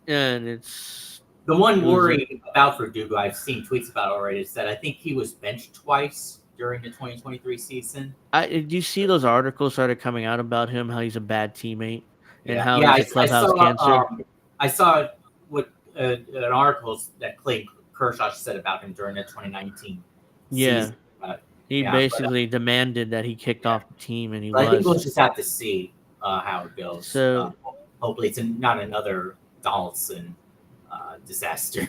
and it's The one it was. worry about Verdugo, I've seen tweets about already, is that I think he was benched twice during the 2023 season. Do you see those articles started coming out about him? How he's a bad teammate and Yeah, how yeah. he's I, a I clubhouse saw. cancer. I saw what an article that Clay Kershaw said about him during the 2019 Yeah, season. Uh, he yeah, basically demanded that he kicked yeah, off the team, and he but I think we'll was. just have to see how it goes. So, Hopefully, it's not another Donaldson disaster.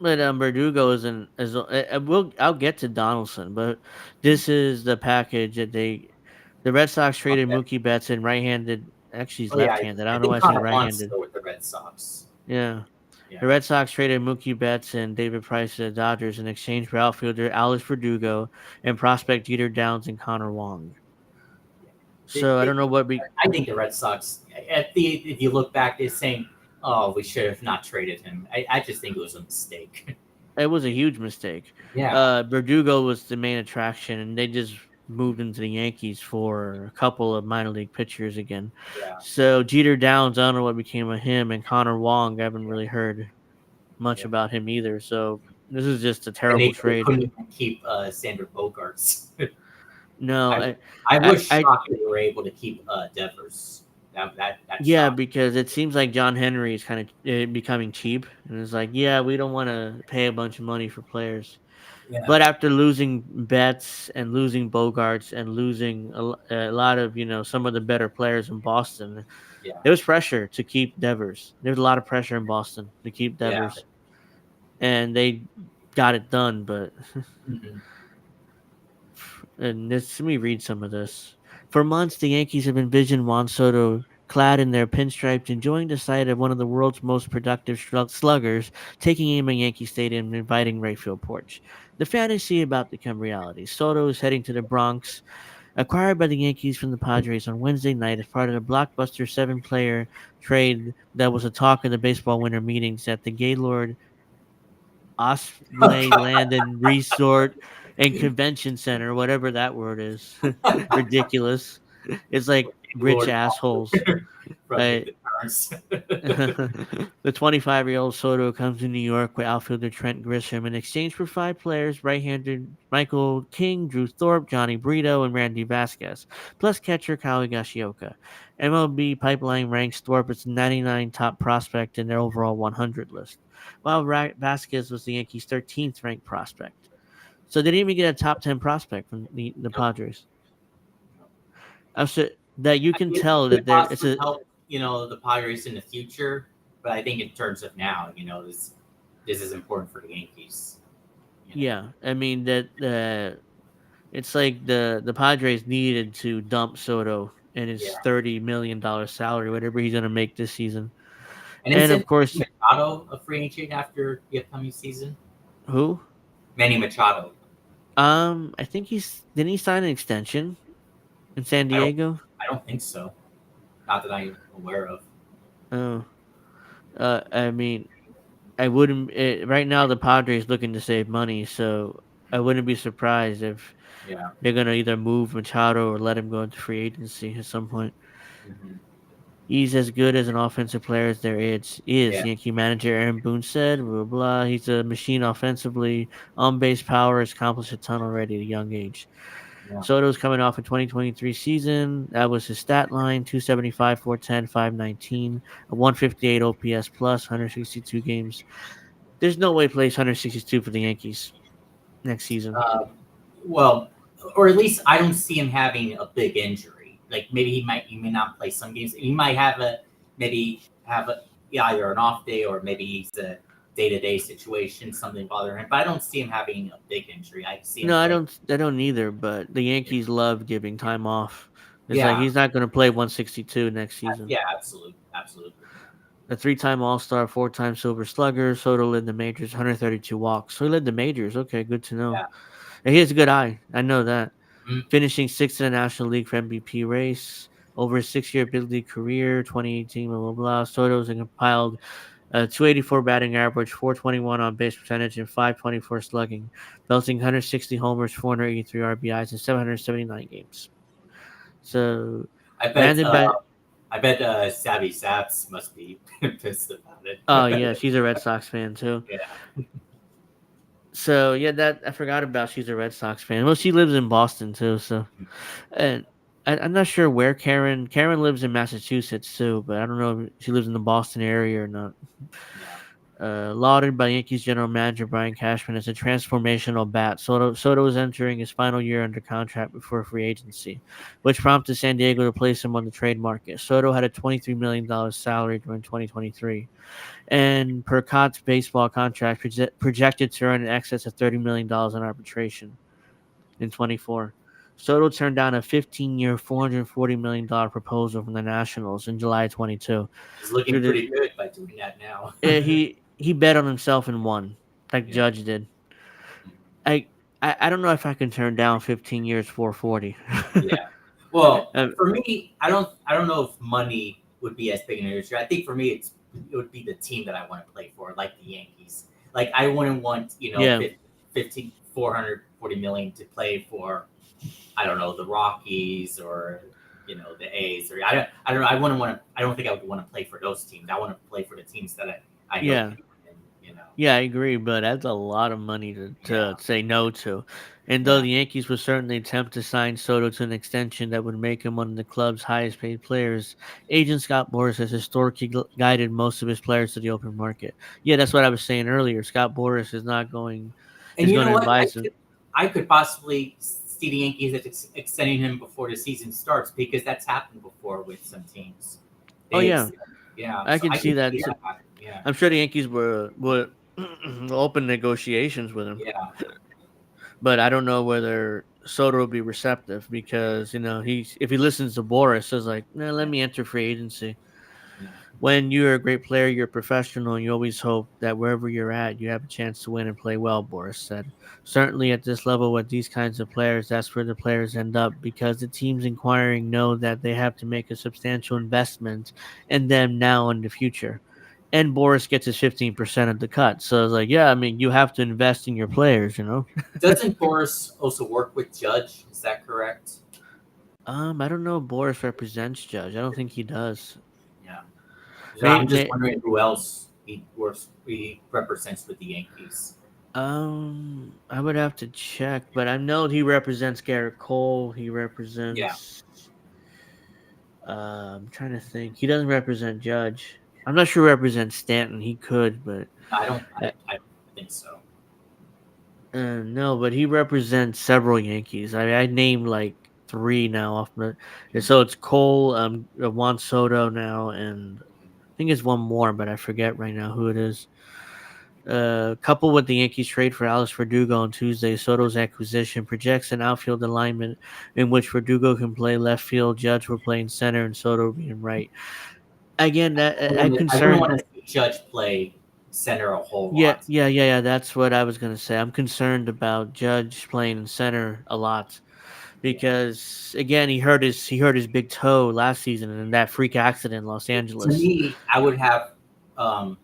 but Verdugo isn't as. I'll get to Donaldson, but this is the package that the Red Sox traded Okay. Mookie Betts and right-handed. Actually, he's Oh yeah, left-handed. I I don't know why think I said Connor wants to right-handed. go with the Red Sox. Yeah. The Yeah, Red Sox traded Mookie Betts and David Price to the Dodgers in exchange for outfielder Alex Verdugo and prospect Jeter Downs and Connor Wong. they, So I they, don't know what we. I think the Red Sox. If you look back, they're saying, "Oh, we should have not traded him." I just think it was a mistake. It was a huge mistake. Yeah, Verdugo was the main attraction, and they just moved into the Yankees for a couple of minor league pitchers again. yeah, So Jeter Downs, I don't know what became of him, and Connor Wong, I haven't yeah, really heard much yeah. about him either. So this is just a And terrible they trade. couldn't even keep Sander Bogarts. No, I I I, was I shocked they were able to keep Devers. That Yeah, shocked. because it seems like John Henry is kind of becoming cheap, and it's like, yeah, we don't want to pay a bunch of money for players. Yeah, But after losing Betts and losing Bogarts and losing a lot of some of the better players in Boston, yeah, there was pressure to keep Devers. There was a lot of pressure in Boston to keep yeah. Devers, and they got it done. But Hmm. and let me read some of this. For months, the Yankees have envisioned Juan Soto clad in their pinstripes, enjoying the sight of one of the world's most productive sluggers, taking aim at Yankee Stadium and inviting right field porch. The fantasy about to become reality. Soto is heading to the Bronx, acquired by the Yankees from the Padres on Wednesday night as part of the blockbuster seven-player trade that was a talk of the baseball winter meetings at the Gaylord Ospley Land and Resort and Convention Center, whatever that word is. Ridiculous. It's like rich Lord assholes. from I, the Burns. the 25-year-old Soto comes to New York with outfielder Trent Grisham in exchange for five players: right-handed Michael King, Drew Thorpe, Johnny Brito, and Randy Vasquez, plus catcher Kyle Higashioka. MLB Pipeline ranks Thorpe as 99 top prospect in their overall 100 list, while Vasquez was the Yankees' 13th ranked prospect. So they didn't even get a top 10 prospect from the Padres. So that you can It tell could that there it's possibly a help, the Padres in the future, but I think in terms of now, this is important for the Yankees. You know, yeah. I mean that it's like the Padres needed to dump Soto and his yeah, $30 million salary, whatever he's gonna make this season. and And isn't of course, Machado a free agent after the upcoming season? who? Manny Machado. I think didn't he sign an extension in San I don't. Diego? I don't think so. Not that I'm aware of. Oh, I mean, I wouldn't. Right now, the Padres looking to save money, so I wouldn't be surprised if Yeah. they're gonna either move Machado or let him go into free agency at some point. Hmm. He's as good as an offensive player as there is. Yeah. Yankee manager Aaron Boone said, blah, blah. He's a machine offensively. On base power has accomplished a ton already at a young age. Yeah. Soto's coming off a 2023 season. That was his stat line: 275, 410, 519, a 158 OPS plus, 162 games. There's no way he plays 162 for the Yankees next season. Uh, well, or at least I don't see him having a big injury. Like maybe he may not play some games. He might maybe have either an off day or maybe he's a day to day situation, something bothering him. But I don't see him having a big injury. I see him No, I playing. don't. I don't either. But the Yeah, Yankees love giving time off. It's like yeah, he's not going to play 162 next season. yeah, absolutely, absolutely. A three-time All-Star, four-time Silver Slugger. Soto led the majors, 132 walks. So he led the majors. Okay, good to know. Yeah. And he has a good eye. I know that. Mm. Finishing sixth in the National League for MVP race. Over a 6-year big league career, 2018, blah, blah, blah. Soto's compiled a 284 batting average, 421 on base percentage, and 524 slugging, belting 160 homers, 483 RBIs, and 779 games. So, I bet. landed by. I bet Savvy Saps must be pissed about Oh, it. yeah, she's a Red Sox fan, too. Yeah. So, yeah, that I forgot about she's a Red Sox fan. Well, she lives in Boston, too. So, and I'm not sure where Karen lives in Massachusetts too, but I don't know if she lives in the Boston area or not. Yeah. Lauded by Yankees general manager Brian Cashman as a transformational bat, Soto was entering his final year under contract before free agency, which prompted San Diego to place him on the trade market. Soto had a $23 million salary during 2023, and per Cott's baseball contract projected to earn in excess of $30 million in arbitration in 24. Soto turned down a 15-year, $440 million proposal from the Nationals in July 22. He's looking Through pretty the good by doing that now. he bet on himself and won, like Yeah. Judge did. I I don't know if I can turn down 15 years 440. Yeah. Well, um, for me, I don't know if money would be as big an issue. I think for me it would be the team that I want to play for, like the Yankees. Like I wouldn't want, yeah, 50 440 million to play for, I don't know, the Rockies or the A's, or I don't know, I don't think I would want to play for those teams. I want to play for the teams that I know yeah. can win. Yeah, I agree, but that's a lot of money to Yeah. say no to. And though Yeah. the Yankees would certainly attempt to sign Soto to an extension that would make him one of the club's highest paid players, agent Scott Boras has historically guided most of his players to the open market. Yeah, that's what I was saying earlier. Scott Boras And is you going know to what? advise him. I could possibly see the Yankees extending him before the season starts because that's happened before with some teams. Oh They yeah, extend, yeah, I so can I see can that. see that happen. Yeah, I'm sure the Yankees were open negotiations with him, yeah, but I don't know whether Soto will be receptive because he's if he listens to Boris, it's like, nah, let yeah, me enter free agency. yeah. When you're a great player, you're a professional, and you always hope that wherever you're at, you have a chance to win and play well. Boris said. Certainly at this level with these kinds of players, that's where the players end up because the teams inquiring know that they have to make a substantial investment in them now and the future. And Boris gets his 15% of the cut. So it's like, yeah, I mean, you have to invest in your players. Doesn't Boris also work with Judge? Is that correct? I don't know if Boris represents Judge. I don't think he does. Yeah. So May, I'm just may, wondering who else he represents with the Yankees. I would have to check, but I know he represents Garrett Cole. He Yeah, represents. I'm trying to think. He doesn't represent Judge. I'm not sure he represents Stanton. He could, but I don't. uh, I don't think so. no. But he represents several Yankees. I named like three now off the. So it's Cole, Juan Soto now, and I think it's one more, but I forget right now who it is. Coupled with the Yankees trade for Alex Verdugo on Tuesday, Soto's acquisition projects an outfield alignment in which Verdugo can play left field, Judge will play in center, and Soto being right. Again, I'm I wouldn't concerned. want to see Judge play center a whole Yeah, lot. yeah, yeah, yeah. That's what I was gonna say. I'm concerned about Judge playing in center a lot Yeah. because again, he hurt his big toe last season in that freak accident in Los To Angeles. me, I would have um,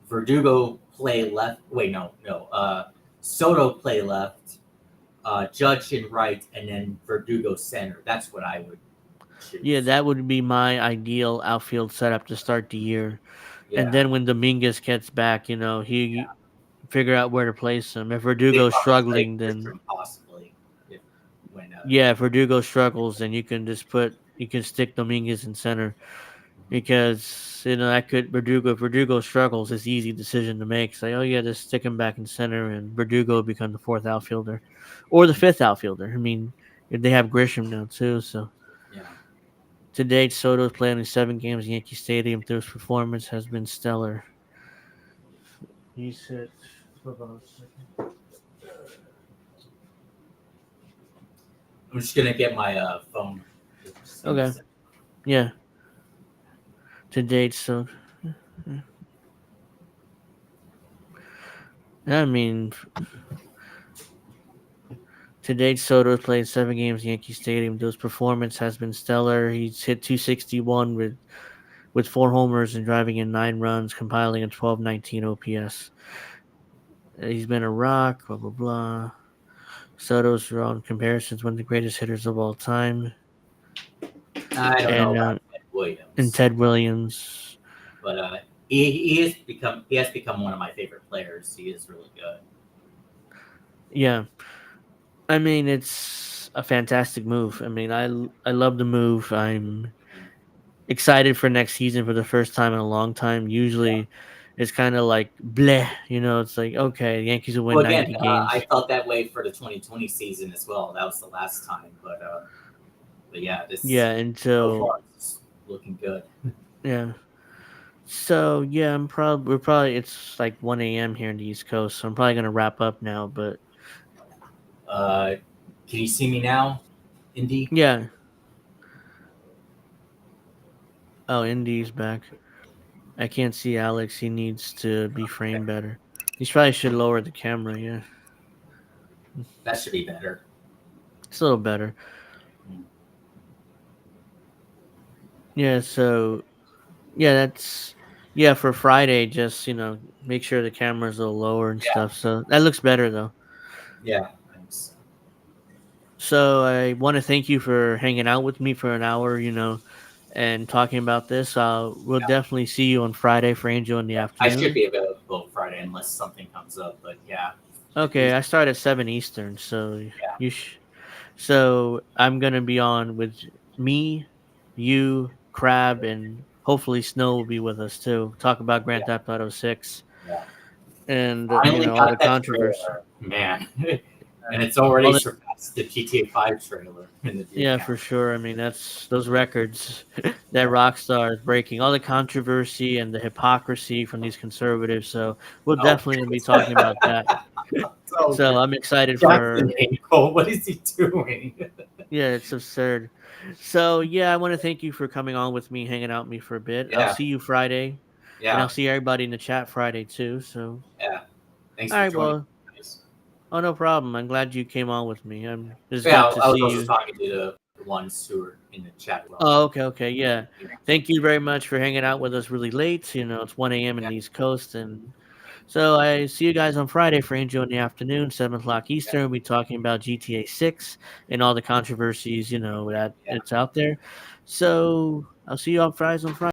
Verdugo play left. Wait, no, no. Soto play left, Judge in right, and then Verdugo center. That's what I would Yeah, choose. that would be my ideal outfield setup to start the year. And Yeah, then when Dominguez gets back, he yeah. figure out where to place him. If They Verdugo's probably play struggling, then Grisham possibly if when yeah, if Verdugo struggles, then you can stick Dominguez in center because that could Verdugo if Verdugo struggles, it's an easy decision to make. Say, oh yeah, just stick him back in center, and Verdugo become the fourth outfielder or the fifth outfielder. I mean, if they have Grisham now too, so. yeah. To date, Soto's played only 7 games at Yankee Stadium. Though his performance has been stellar. He's hit. Hold on a second. I'm just gonna get my phone. Just give me a Okay. second. Yeah. To date, so I mean, to date, Soto's played 7 games at Yankee Stadium. Though his performance has been stellar. He's hit 261 with 4 homers and driving in 9 runs, compiling a 1219 OPS. He's been a rock. Blah blah blah. Soto's drawn comparisons one of the greatest hitters of all time, I don't know and about Ted and Williams, Ted Williams. but he has become one of my favorite players. He is really good. Yeah, I mean a fantastic move. I mean, I love the move. I'm excited for next season for the first time in a long time. Yeah. Usually, it's kind of like bleh. It's like okay, the Yankees will win Well, again, 90 I games. felt that way for the 2020 season as well. That was the last time, but yeah, this Yeah, so until far it's looking good. yeah. So yeah, we're probably it's like 1 a.m. here in the East Coast, so I'm probably gonna wrap up now. But Uh, can you see me now, Indy? yeah, oh, Indy's back. I can't see Alex. He needs to be framed better. He probably should lower the camera. Yeah, That should be better. it's a little better. Yeah. So yeah, that's yeah for Friday. Just make sure the camera's a little lower and Yeah, stuff. So that looks better though. yeah. Thanks. So I want to thank you for hanging out with me for an hour. And talking about this. We'll Yeah, definitely see you on Friday for Angel in the yeah. I should afternoon. be available Friday unless something comes up. But yeah, if Okay, there's I start at 7 Eastern, so yeah, you. So I'm gonna be on with me, you, Crab, and hopefully Snow will be with us too. Talk about Grand yeah, Theft Auto 6 yeah. and Finally all the got that controversy. trailer, man, and it's already All the surpassed the GTA 5 trailer in the view Yeah, count. for sure. I mean, that's those records that Rockstar is breaking. All the controversy and the hypocrisy from these conservatives. So we'll Oh, definitely be talking about that. so So I'm excited Jackson for Hinkle, what is he doing? yeah, it's absurd. So yeah, I want to thank you for coming on with me, hanging out with me for a bit. I'll Yeah, see you Friday, and yeah, I'll see everybody in the chat Friday too. So yeah. Thanks all for right, joining, well, guys. oh no problem. I'm glad you came on with me. It's Yeah, good to I was see also you. talking to the ones who are in the chat as well. Oh, okay, okay, yeah. Yeah, Thank you very much for hanging out with us really late. It's 1 a.m. in yeah, the East Coast, and so I see you guys on Friday for Angel in the afternoon, 7 o'clock yeah, Eastern. We'll be talking about GTA 6 and all the controversies, that yeah. it's out there. So I'll see you on Fridays on Friday.